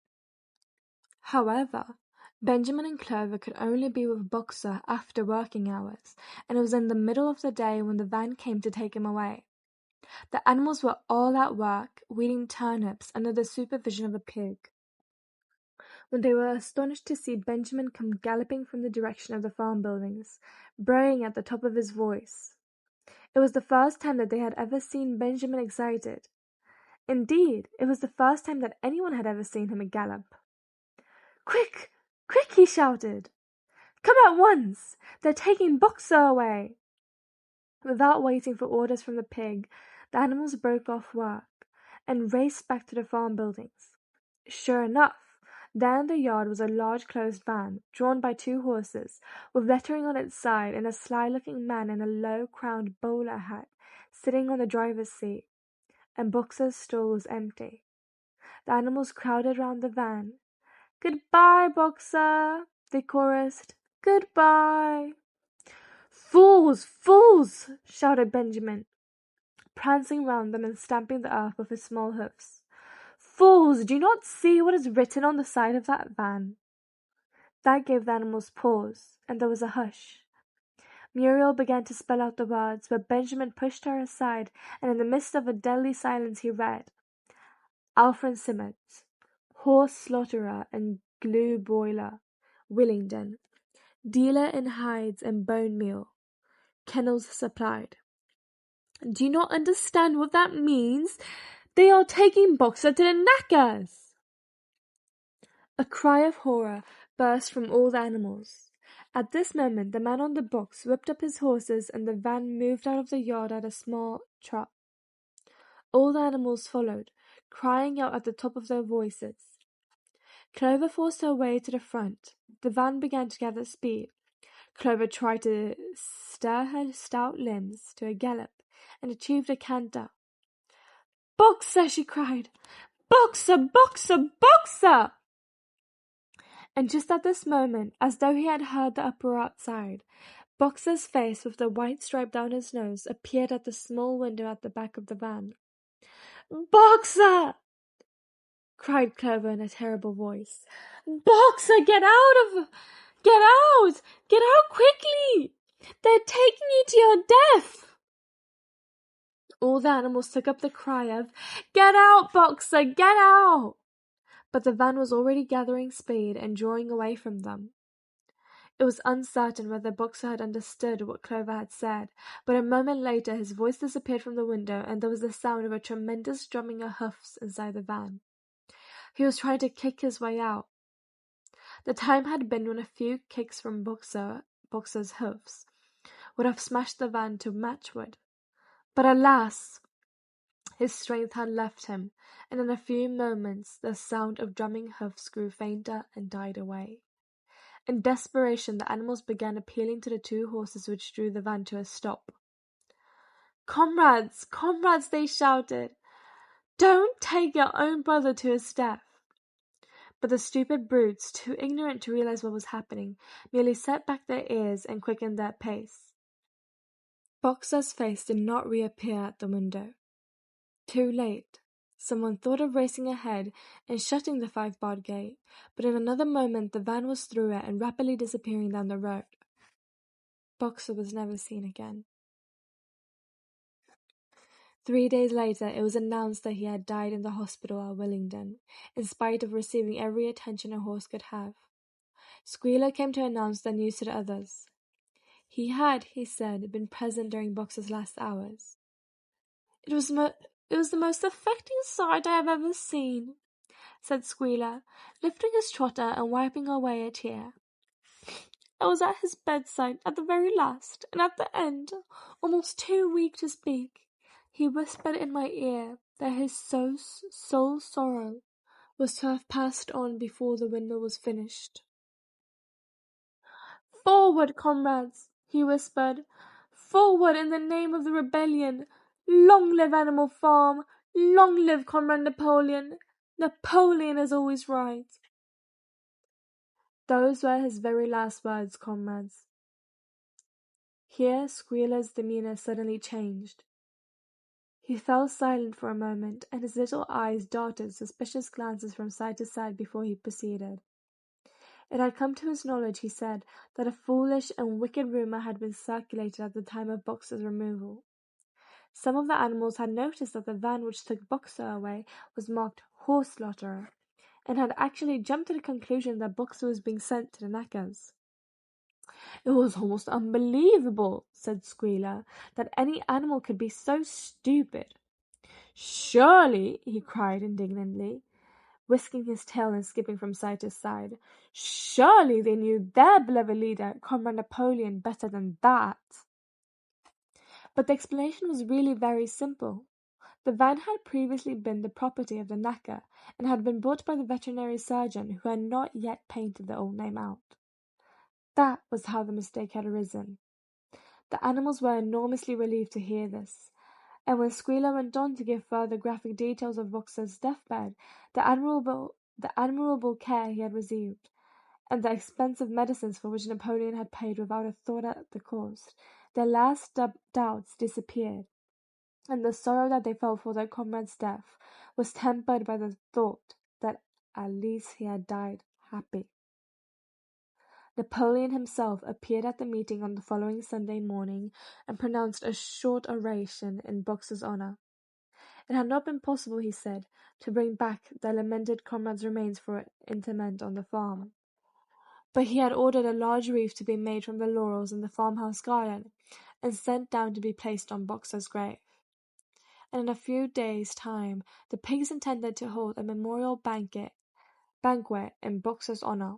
However, Benjamin and Clover could only be with Boxer after working hours, and it was in the middle of the day when the van came to take him away. The animals were all at work, weeding turnips under the supervision of a pig, when they were astonished to see Benjamin come galloping from the direction of the farm buildings, braying at the top of his voice. It was the first time that they had ever seen Benjamin excited. Indeed, it was the first time that anyone had ever seen him gallop. "Quick! Quick!" he shouted. "Come at once! They're taking Boxer away!" Without waiting for orders from the pig, the animals broke off work and raced back to the farm buildings. Sure enough, there in the yard was a large closed van, drawn by 2 horses, with lettering on its side, and a sly-looking man in a low-crowned bowler hat sitting on the driver's seat, and Boxer's stall was empty. The animals crowded round the van. "Goodbye, Boxer!" they chorused. "Goodbye!" "Fools! Fools!" shouted Benjamin, prancing round them and stamping the earth with his small hoofs. "Fools! Do you not see what is written on the side of that van?" That gave the animals pause, and there was a hush. Muriel began to spell out the words, but Benjamin pushed her aside, and in the midst of a deadly silence he read: "Alfred Simmons, horse slaughterer and glue boiler, Willingdon. Dealer in hides and bone meal. Kennels supplied." "Do you not understand what that means? They are taking Boxer to the knackers!" A cry of horror burst from all the animals. At this moment the man on the box whipped up his horses, and the van moved out of the yard at a small trot. All the animals followed, crying out at the top of their voices. Clover forced her way to the front. The van began to gather speed. Clover tried to stir her stout limbs to a gallop, and achieved a canter. "Boxer!" she cried. "Boxer! Boxer! Boxer!" And just at this moment, as though he had heard the uproar outside, Boxer's face, with the white stripe down his nose, appeared at the small window at the back of the van. "Boxer!" cried Clover in a terrible voice. "Boxer, get out! Get out! Get out quickly! They're taking you to your death!" All the animals took up the cry of, "Get out, Boxer! Get out!" But the van was already gathering speed and drawing away from them. It was uncertain whether Boxer had understood what Clover had said, but a moment later his voice disappeared from the window, and there was the sound of a tremendous drumming of hoofs inside the van. He was trying to kick his way out. The time had been when a few kicks from Boxer's hoofs would have smashed the van to matchwood. But alas! His strength had left him, and in a few moments the sound of drumming hoofs grew fainter and died away. In desperation, the animals began appealing to the 2 horses which drew the van to a stop. "Comrades, comrades," they shouted, "don't take your own brother to his death." But the stupid brutes, too ignorant to realize what was happening, merely set back their ears and quickened their pace. Boxer's face did not reappear at the window. Too late. Someone thought of racing ahead and shutting the 5-barred gate, but in another moment the van was through it and rapidly disappearing down the road. Boxer was never seen again. 3 days later, it was announced that he had died in the hospital at Willingdon, in spite of receiving every attention a horse could have. Squealer came to announce the news to the others. He had, he said, been present during Boxer's last hours. It was the most affecting sight I have ever seen," said Squealer, lifting his trotter and wiping away a tear. "I was at his bedside at the very last, and at the end, almost too weak to speak, he whispered in my ear that his sole sorrow was to have passed on before the windmill was finished. "Forward, comrades," he whispered. "Forward in the name of the rebellion. Long live Animal Farm! Long live Comrade Napoleon! Napoleon is always right. Those were his very last words, comrades. Here Squealer's demeanour suddenly changed. He fell silent for a moment, and his little eyes darted suspicious glances from side to side before he proceeded. It had come to his knowledge, he said, that a foolish and wicked rumour had been circulated at the time of Boxer's removal. Some of the animals had noticed that the van which took Boxer away was marked Horse Slaughterer, and had actually jumped to the conclusion that Boxer was being sent to the knackers. It was almost unbelievable, said Squealer, that any animal could be so stupid. Surely, he cried indignantly, whisking his tail and skipping from side to side, surely they knew their beloved leader, Comrade Napoleon, better than that. But the explanation was really very simple. The van had previously been the property of the knacker, and had been bought by the veterinary surgeon, who had not yet painted the old name out. That was how the mistake had arisen. The animals were enormously relieved to hear this, and when Squealer went on to give further graphic details of Boxer's deathbed, the admirable care he had received, and the expensive medicines for which Napoleon had paid without a thought at the cost, their last doubts disappeared, and the sorrow that they felt for their comrade's death was tempered by the thought that at least he had died happy. Napoleon himself appeared at the meeting on the following Sunday morning and pronounced a short oration in Boxer's honour. It had not been possible, he said, to bring back their lamented comrade's remains for interment on the farm, but he had ordered a large wreath to be made from the laurels in the farmhouse garden, and sent down to be placed on Boxer's grave. And in a few days' time the pigs intended to hold a memorial banquet in Boxer's honour.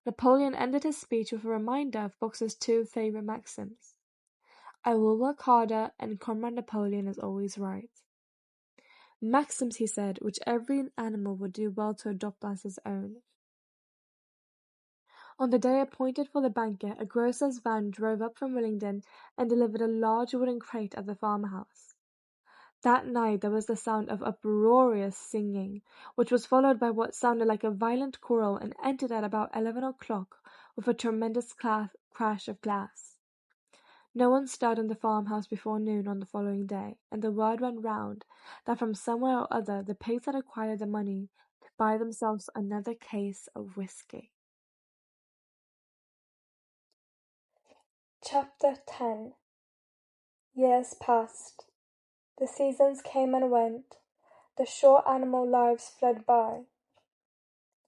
Napoleon ended his speech with a reminder of Boxer's two favourite maxims: I will work harder, and Comrade Napoleon is always right. Maxims, he said, which every animal would do well to adopt as his own. On the day appointed for the banquet, a grocer's van drove up from Willingdon and delivered a large wooden crate at the farmhouse. That night there was the sound of uproarious singing, which was followed by what sounded like a violent quarrel, and ended at about 11 o'clock with a tremendous crash of glass. No one stirred in the farmhouse before noon on the following day, and the word went round that from somewhere or other the pigs had acquired the money to buy themselves another case of whisky. Chapter 10. Years passed. The seasons came and went. The short animal lives fled by.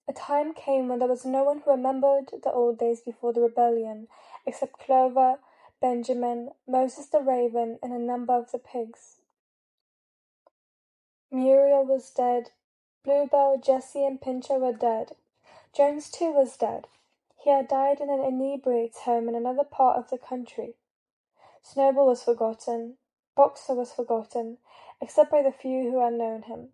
A time came when there was no one who remembered the old days before the rebellion, except Clover, Benjamin, Moses the raven, and a number of the pigs. Muriel was dead. Bluebell, Jessie, and Pincher were dead. Jones too was dead. He had died in an inebriate's home in another part of the country. Snowball was forgotten. Boxer was forgotten, except by the few who had known him.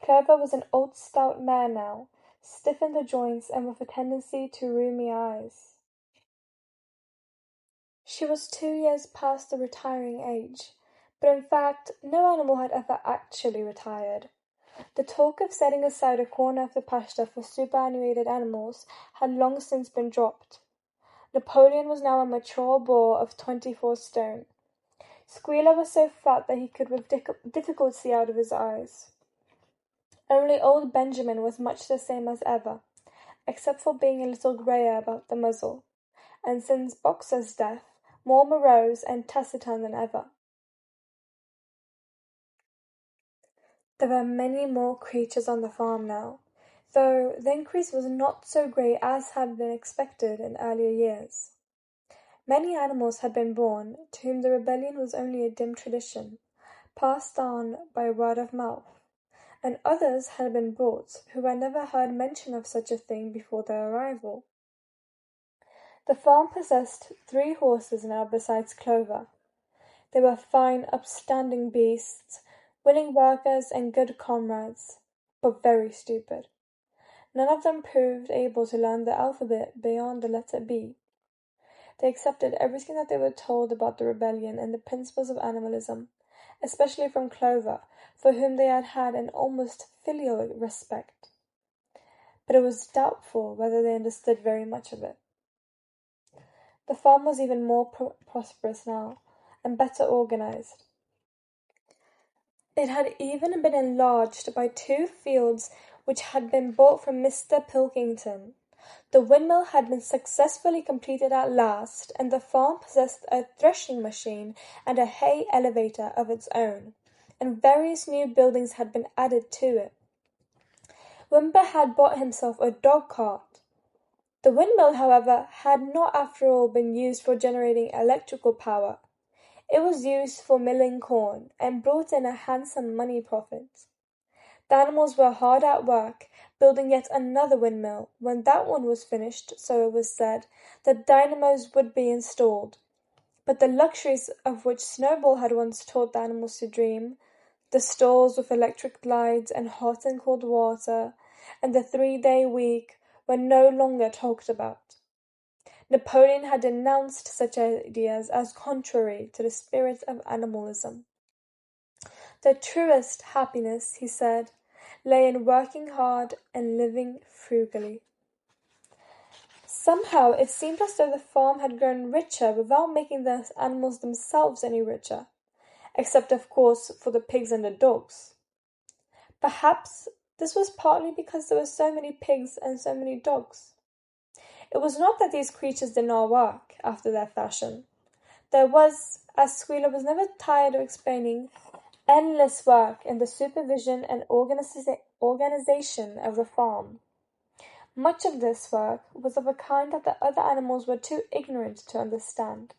Clover was an old stout mare now, stiff in the joints and with a tendency to rheumy eyes. She was 2 years past the retiring age, but in fact no animal had ever actually retired. The talk of setting aside a corner of the pasture for superannuated animals had long since been dropped. Napoleon was now a mature boar of 24 stone. Squealer was so fat that he could with difficulty see out of his eyes. Only old Benjamin was much the same as ever, except for being a little greyer about the muzzle, and since Boxer's death, more morose and taciturn than ever. There were many more creatures on the farm now, though the increase was not so great as had been expected in earlier years. Many animals had been born, to whom the rebellion was only a dim tradition, passed on by word of mouth, and others had been brought who had never heard mention of such a thing before their arrival. The farm possessed 3 horses now besides Clover. They were fine, upstanding beasts, willing workers and good comrades, but very stupid. None of them proved able to learn the alphabet beyond the letter B. They accepted everything that they were told about the rebellion and the principles of animalism, especially from Clover, for whom they had had an almost filial respect. But it was doubtful whether they understood very much of it. The farm was even more prosperous now, and better organized. It had even been enlarged by 2 fields which had been bought from Mr. Pilkington. The windmill had been successfully completed at last, and the farm possessed a threshing machine and a hay elevator of its own, and various new buildings had been added to it. Wimper had bought himself a dog-cart. The windmill, however, had not after all been used for generating electrical power. It was used for milling corn, and brought in a handsome money profit. The animals were hard at work, building yet another windmill. When that one was finished, so it was said, the dynamos would be installed. But the luxuries of which Snowball had once taught the animals to dream, the stalls with electric lights and hot and cold water, and the 3-day week, were no longer talked about. Napoleon had denounced such ideas as contrary to the spirit of animalism. The truest happiness, he said, lay in working hard and living frugally. Somehow it seemed as though the farm had grown richer without making the animals themselves any richer, except of course for the pigs and the dogs. Perhaps this was partly because there were so many pigs and so many dogs. It was not that these creatures did not work after their fashion. There was, as Squealer was never tired of explaining, endless work in the supervision and organization of the farm. Much of this work was of a kind that the other animals were too ignorant to understand.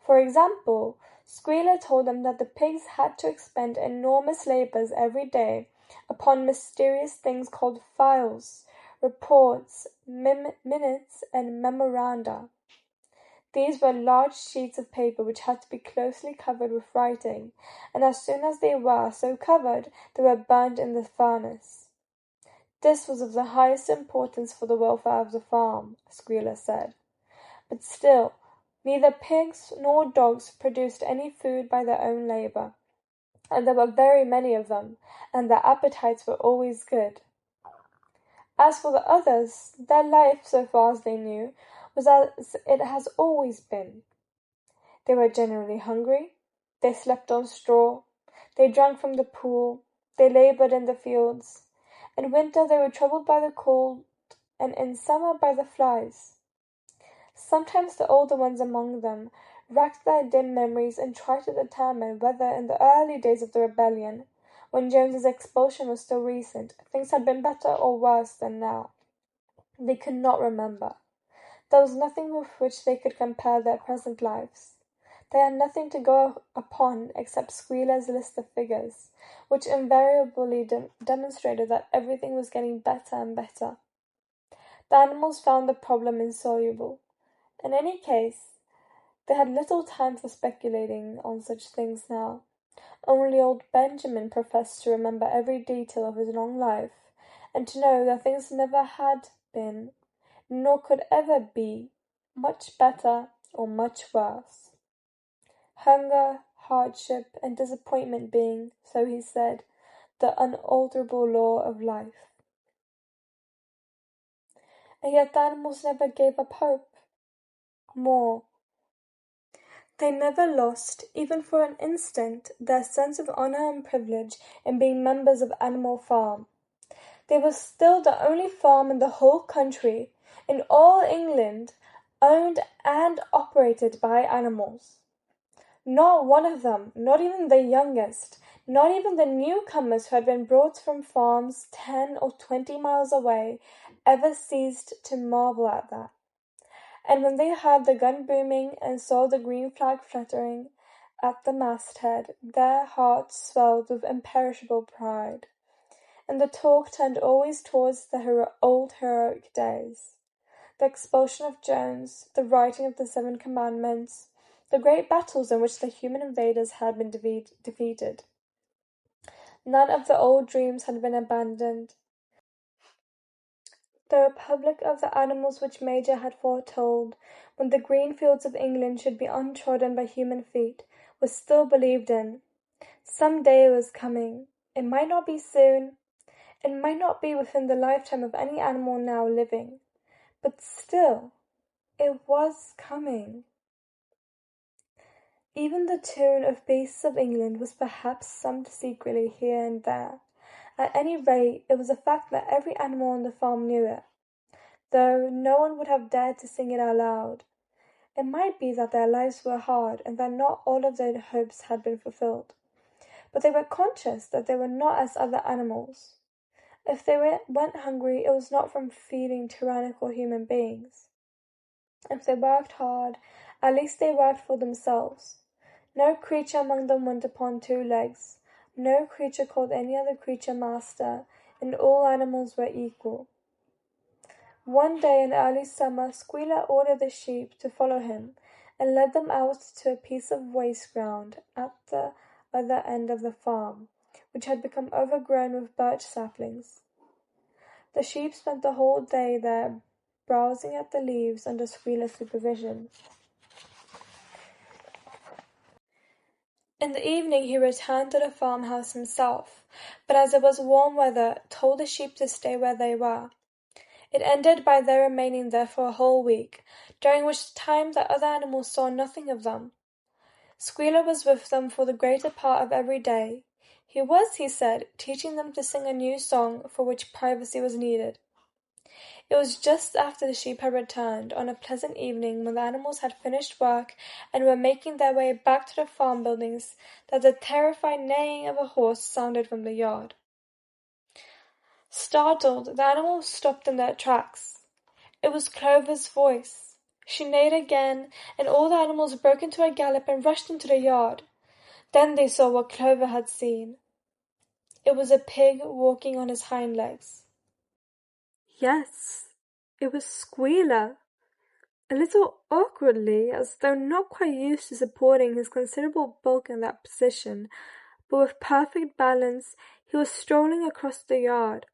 For example, Squealer told them that the pigs had to expend enormous labours every day upon mysterious things called files, reports, minutes, and memoranda. These were large sheets of paper which had to be closely covered with writing, and as soon as they were so covered, they were burned in the furnace. This was of the highest importance for the welfare of the farm, Squealer said. But still, neither pigs nor dogs produced any food by their own labour, and there were very many of them, and their appetites were always good. As for the others, their life, so far as they knew, was as it has always been. They were generally hungry, they slept on straw, they drank from the pool, they laboured in the fields. In winter they were troubled by the cold, and in summer by the flies. Sometimes the older ones among them racked their dim memories and tried to determine whether in the early days of the rebellion, when James's expulsion was still recent, things had been better or worse than now. They could not remember. There was nothing with which they could compare their present lives. They had nothing to go upon except Squealer's list of figures, which invariably demonstrated that everything was getting better and better. The animals found the problem insoluble. In any case, they had little time for speculating on such things now. Only old Benjamin professed to remember every detail of his long life, and to know that things never had been, nor could ever be, much better or much worse. Hunger, hardship, and disappointment being, so he said, the unalterable law of life. And yet the animals never gave up hope. More, they never lost, even for an instant, their sense of honour and privilege in being members of Animal Farm. They were still the only farm in the whole country, in all England, owned and operated by animals. Not one of them, not even the youngest, not even the newcomers who had been brought from farms 10 or 20 miles away, ever ceased to marvel at that. And when they heard the gun booming and saw the green flag fluttering at the masthead, their hearts swelled with imperishable pride, and the talk turned always towards the old heroic days. The expulsion of Jones, the writing of the 7 Commandments, the great battles in which the human invaders had been defeated. None of the old dreams had been abandoned. The republic of the animals which Major had foretold, when the green fields of England should be untrodden by human feet, was still believed in. Some day it was coming. It might not be soon. It might not be within the lifetime of any animal now living. But still, it was coming. Even the tune of Beasts of England was perhaps summed secretly here and there. At any rate, it was a fact that every animal on the farm knew it, though no one would have dared to sing it out loud. It might be that their lives were hard and that not all of their hopes had been fulfilled, but they were conscious that they were not as other animals. If they went hungry, it was not from feeding tyrannical human beings. If they worked hard, at least they worked for themselves. No creature among them went upon 2 legs. No creature called any other creature master, and all animals were equal. One day in early summer, Squealer ordered the sheep to follow him, and led them out to a piece of waste ground at the other end of the farm, which had become overgrown with birch saplings. The sheep spent the whole day there, browsing at the leaves under Squealer's supervision. In the evening he returned to the farmhouse himself, but as it was warm weather, told the sheep to stay where they were. It ended by their remaining there for a whole week, during which time the other animals saw nothing of them. Squealer was with them for the greater part of every day. He was, he said, teaching them to sing a new song for which privacy was needed. It was just after the sheep had returned, on a pleasant evening when the animals had finished work and were making their way back to the farm buildings, that the terrified neighing of a horse sounded from the yard. Startled, the animals stopped in their tracks. It was Clover's voice. She neighed again, and all the animals broke into a gallop and rushed into the yard. Then they saw what Clover had seen. It was a pig walking on his hind legs. Yes, it was Squealer. A little awkwardly, as though not quite used to supporting his considerable bulk in that position, but with perfect balance, he was strolling across the yard.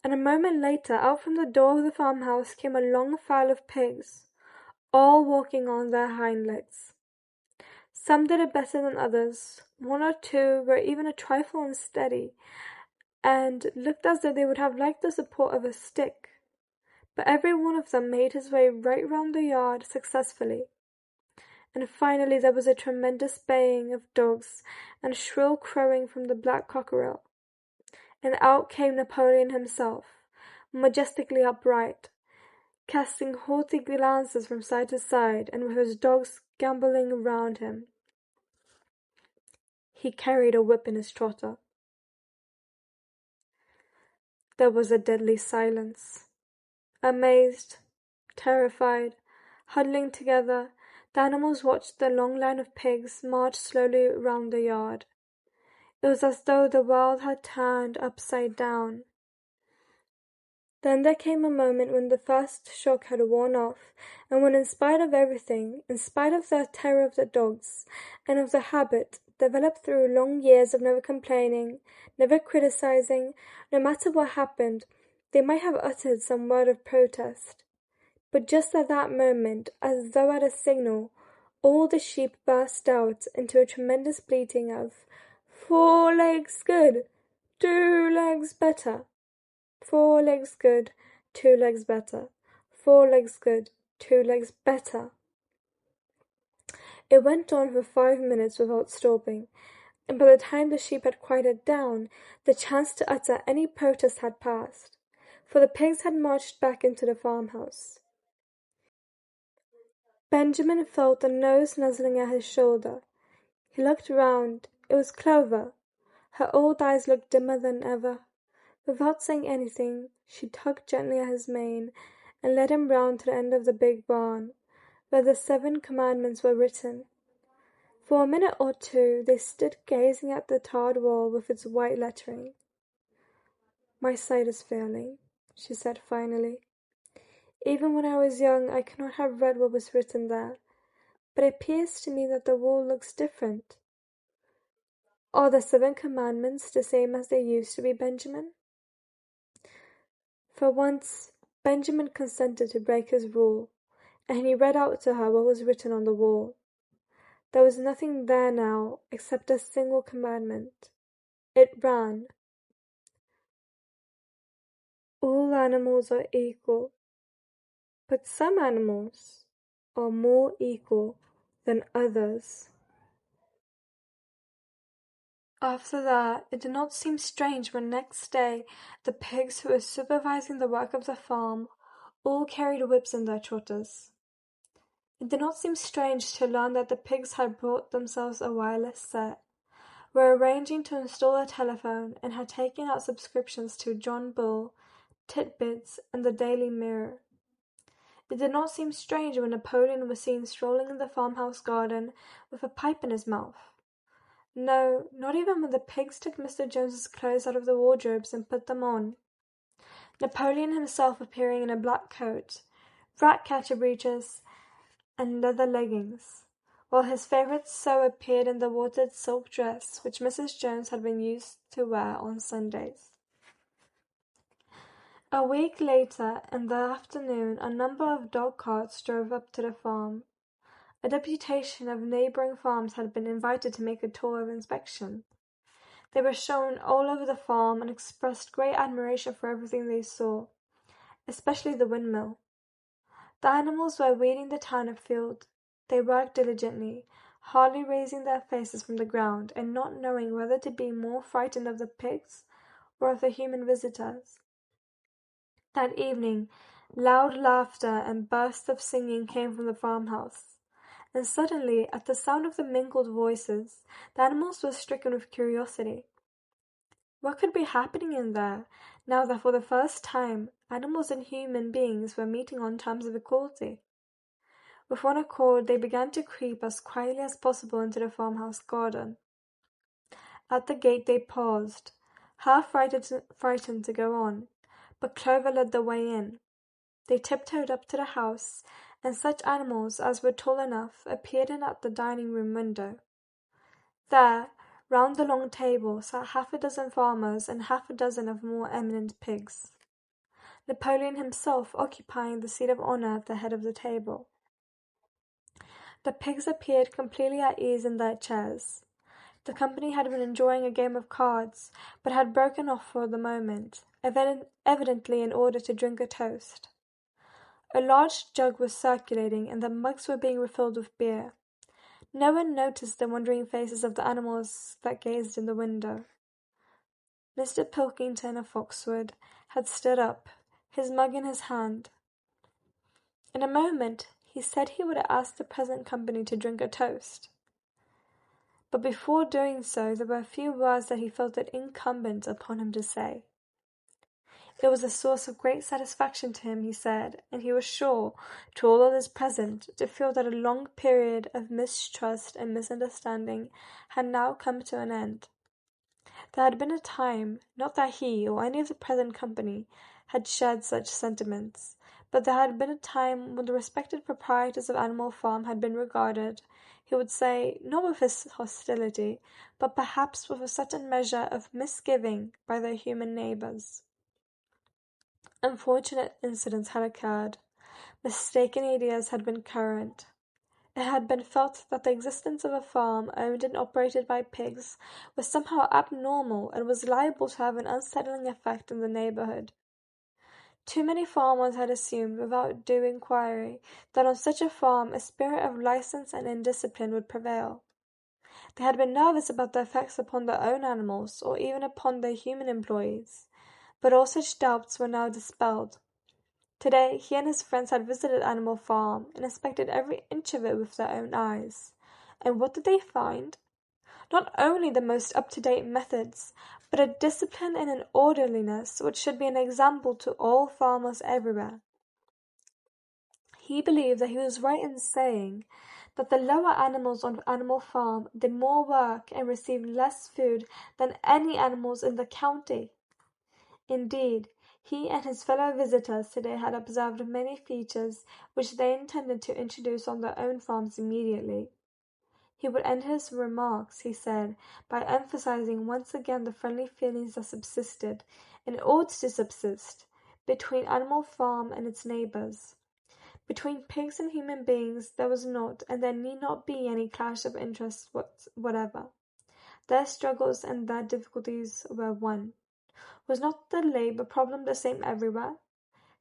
And a moment later, out from the door of the farmhouse came a long file of pigs, all walking on their hind legs. Some did it better than others. 1 or 2 were even a trifle unsteady, and looked as though they would have liked the support of a stick. But every one of them made his way right round the yard successfully. And finally there was a tremendous baying of dogs and shrill crowing from the black cockerel. And out came Napoleon himself, majestically upright, casting haughty glances from side to side, and with his dogs gambolling around him. He carried a whip in his trotter. There was a deadly silence. Amazed, terrified, huddling together, the animals watched the long line of pigs march slowly round the yard. It was as though the world had turned upside down. Then there came a moment when the first shock had worn off, and when, in spite of everything, in spite of the terror of the dogs, and of the habit, developed through long years of never complaining, never criticizing, no matter what happened, they might have uttered some word of protest. But just at that moment, as though at a signal, all the sheep burst out into a tremendous bleating of 4 legs good, 2 legs better. 4 legs good, 2 legs better. 4 legs good, 2 legs better. It went on for 5 minutes without stopping, and by the time the sheep had quieted down, the chance to utter any protest had passed, for the pigs had marched back into the farmhouse. Benjamin felt a nose nuzzling at his shoulder. He looked round. It was Clover. Her old eyes looked dimmer than ever. Without saying anything, she tugged gently at his mane and led him round to the end of the big barn, where the 7 commandments were written. For a minute or 2 they stood gazing at the tarred wall with its white lettering. "My sight is failing," she said finally. "Even when I was young I could not have read what was written there, but it appears to me that the wall looks different. Are the 7 commandments the same as they used to be, Benjamin?" For once Benjamin consented to break his rule, and he read out to her what was written on the wall. There was nothing there now except a single commandment. It ran, "All animals are equal, but some animals are more equal than others." After that, it did not seem strange when next day the pigs who were supervising the work of the farm all carried whips in their trotters. It did not seem strange to learn that the pigs had bought themselves a wireless set, were arranging to install a telephone, and had taken out subscriptions to John Bull, Titbits, and the Daily Mirror. It did not seem strange when Napoleon was seen strolling in the farmhouse garden with a pipe in his mouth. No, not even when the pigs took Mr. Jones's clothes out of the wardrobes and put them on. Napoleon himself appearing in a black coat, rat-catcher breeches, and leather leggings, while his favourite sew appeared in the watered silk dress which Mrs. Jones had been used to wear on Sundays. A week later, in the afternoon, a number of dog carts drove up to the farm. A deputation of neighbouring farms had been invited to make a tour of inspection. They were shown all over the farm and expressed great admiration for everything they saw, especially the windmill. The animals were weeding the turnip field. They worked diligently, hardly raising their faces from the ground, and not knowing whether to be more frightened of the pigs or of the human visitors. That evening, loud laughter and bursts of singing came from the farmhouse, and suddenly, at the sound of the mingled voices, the animals were stricken with curiosity. What could be happening in there, now that for the first time animals and human beings were meeting on terms of equality? With one accord they began to creep as quietly as possible into the farmhouse garden. At the gate they paused, half frightened to go on, but Clover led the way in. They tiptoed up to the house, and such animals as were tall enough appeared in at the dining-room window. There, round the long table, sat half a dozen farmers and half a dozen of more eminent pigs, Napoleon himself occupying the seat of honour at the head of the table. The pigs appeared completely at ease in their chairs. The company had been enjoying a game of cards, but had broken off for the moment, evidently in order to drink a toast. A large jug was circulating, and the mugs were being refilled with beer. No one noticed the wondering faces of the animals that gazed in the window. Mr. Pilkington of Foxwood had stood up, his mug in his hand. In a moment he said he would ask the present company to drink a toast. But before doing so there were a few words that he felt it incumbent upon him to say. It was a source of great satisfaction to him, he said, and he was sure, to all others present, to feel that a long period of mistrust and misunderstanding had now come to an end. There had been a time, not that he or any of the present company had shared such sentiments, but there had been a time when the respected proprietors of Animal Farm had been regarded, he would say, not with his hostility, but perhaps with a certain measure of misgiving by their human neighbours. Unfortunate incidents had occurred. Mistaken ideas had been current. It had been felt that the existence of a farm owned and operated by pigs was somehow abnormal and was liable to have an unsettling effect in the neighbourhood. Too many farmers had assumed, without due inquiry, that on such a farm a spirit of license and indiscipline would prevail. They had been nervous about the effects upon their own animals, or even upon their human employees, but all such doubts were now dispelled. Today he and his friends had visited Animal Farm and inspected every inch of it with their own eyes. And what did they find? Not only the most up-to-date methods, but a discipline and an orderliness which should be an example to all farmers everywhere. He believed that he was right in saying that the lower animals on Animal Farm did more work and received less food than any animals in the county. Indeed, he and his fellow visitors today had observed many features which they intended to introduce on their own farms immediately. He would end his remarks, he said, by emphasizing once again the friendly feelings that subsisted, and ought to subsist, between Animal Farm and its neighbours. Between pigs and human beings there was not, and there need not be, any clash of interests whatever. Their struggles and their difficulties were one. Was not the labour problem the same everywhere?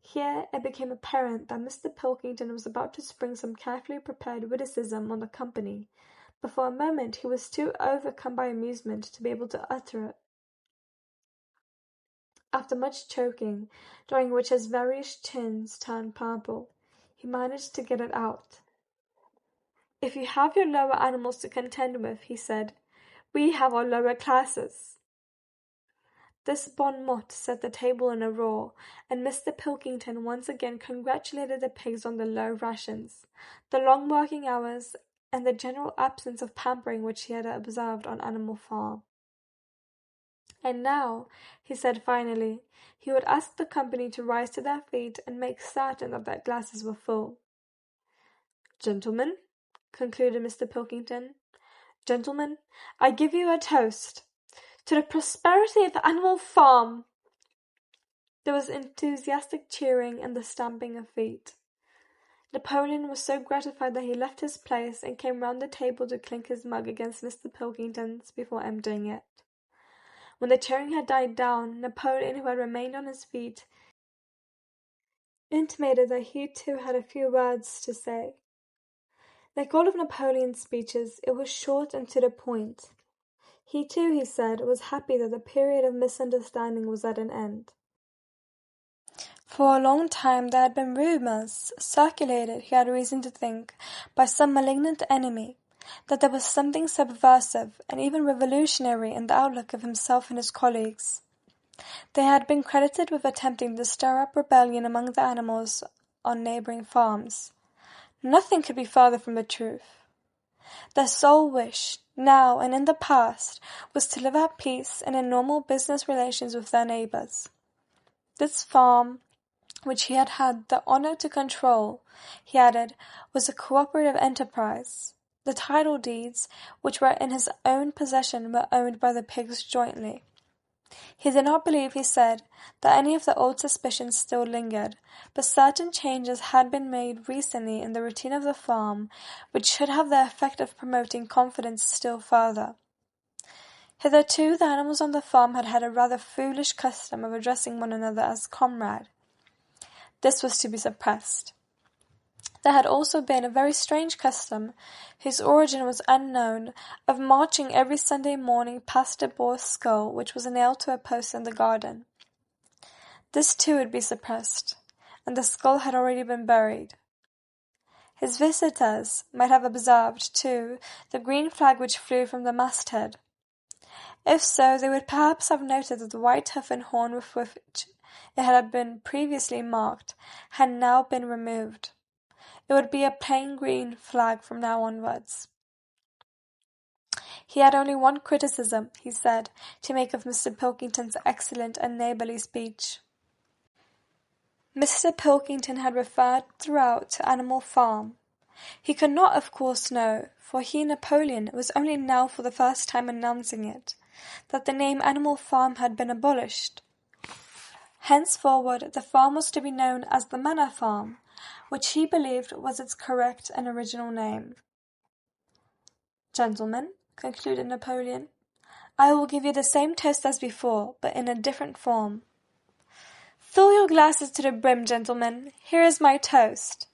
Here it became apparent that Mr. Pilkington was about to spring some carefully prepared witticism on the company, but for a moment he was too overcome by amusement to be able to utter it. After much choking, during which his various chins turned purple, he managed to get it out. "If you have your lower animals to contend with," he said, "we have our lower classes." This bon mot set the table in a roar, and Mr. Pilkington once again congratulated the pigs on the low rations, the long working hours, and the general absence of pampering which he had observed on Animal Farm. And now, he said finally, he would ask the company to rise to their feet and make certain that their glasses were full. "Gentlemen," concluded Mr. Pilkington, "gentlemen, I give you a toast. To the prosperity of Animal Farm!" There was enthusiastic cheering and the stamping of feet. Napoleon was so gratified that he left his place and came round the table to clink his mug against Mr. Pilkington's before emptying it. When the cheering had died down, Napoleon, who had remained on his feet, intimated that he too had a few words to say. Like all of Napoleon's speeches, it was short and to the point. He too, he said, was happy that the period of misunderstanding was at an end. For a long time there had been rumours circulated, he had reason to think, by some malignant enemy, that there was something subversive and even revolutionary in the outlook of himself and his colleagues. They had been credited with attempting to stir up rebellion among the animals on neighbouring farms. Nothing could be further from the truth. Their sole wish, now and in the past, was to live at peace and in normal business relations with their neighbours. This farm, which he had had the honour to control, he added, was a cooperative enterprise. The title deeds, which were in his own possession, were owned by the pigs jointly. He did not believe, he said, that any of the old suspicions still lingered, but certain changes had been made recently in the routine of the farm, which should have the effect of promoting confidence still further. Hitherto the animals on the farm had had a rather foolish custom of addressing one another as comrade. This was to be suppressed. There had also been a very strange custom, whose origin was unknown, of marching every Sunday morning past a boar's skull which was nailed to a post in the garden. This too would be suppressed, and the skull had already been buried. His visitors might have observed, too, the green flag which flew from the masthead. If so, they would perhaps have noted that the white hoof and horn with which it had been previously marked had now been removed. It would be a plain green flag from now onwards. He had only one criticism, he said, to make of Mr. Pilkington's excellent and neighbourly speech. Mr. Pilkington had referred throughout to Animal Farm. He could not, of course, know, for he, Napoleon, was only now for the first time announcing it, that the name Animal Farm had been abolished. Henceforward the farm was to be known as the Manor Farm, which he believed was its correct and original name. "Gentlemen," concluded Napoleon, "I will give you the same toast as before, but in a different form. Fill your glasses to the brim, gentlemen. Here is my toast.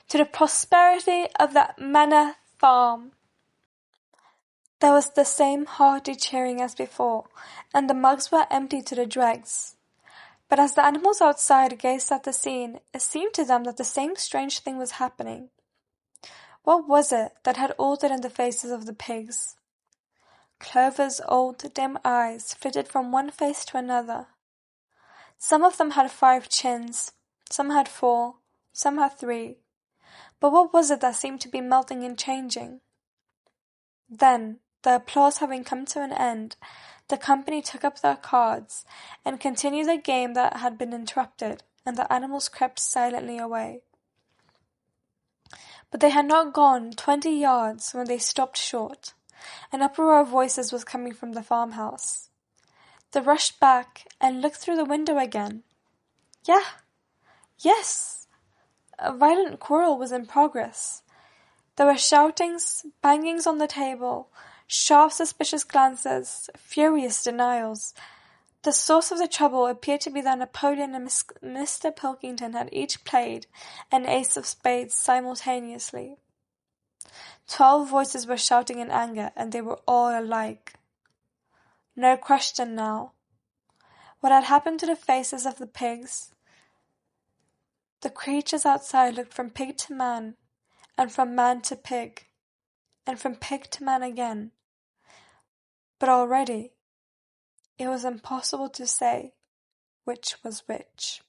To the prosperity of that Manor Farm." There was the same hearty cheering as before, and the mugs were emptied to the dregs. But as the animals outside gazed at the scene, it seemed to them that the same strange thing was happening. What was it that had altered in the faces of the pigs? Clover's old, dim eyes flitted from one face to another. Some of them had 5 chins, some had 4, some had 3. But what was it that seemed to be melting and changing? Then, the applause having come to an end, the company took up their cards, and continued the game that had been interrupted, and the animals crept silently away. But they had not gone 20 yards when they stopped short. An uproar of voices was coming from the farmhouse. They rushed back, and looked through the window again. Yeah, yes, a violent quarrel was in progress. There were shoutings, bangings on the table, sharp suspicious glances, furious denials. The source of the trouble appeared to be that Napoleon and Mr. Pilkington had each played an ace of spades simultaneously. 12 voices were shouting in anger, and they were all alike. No question now. What had happened to the faces of the pigs? The creatures outside looked from pig to man, and from man to pig, and from pig to man again. But already it was impossible to say which was which.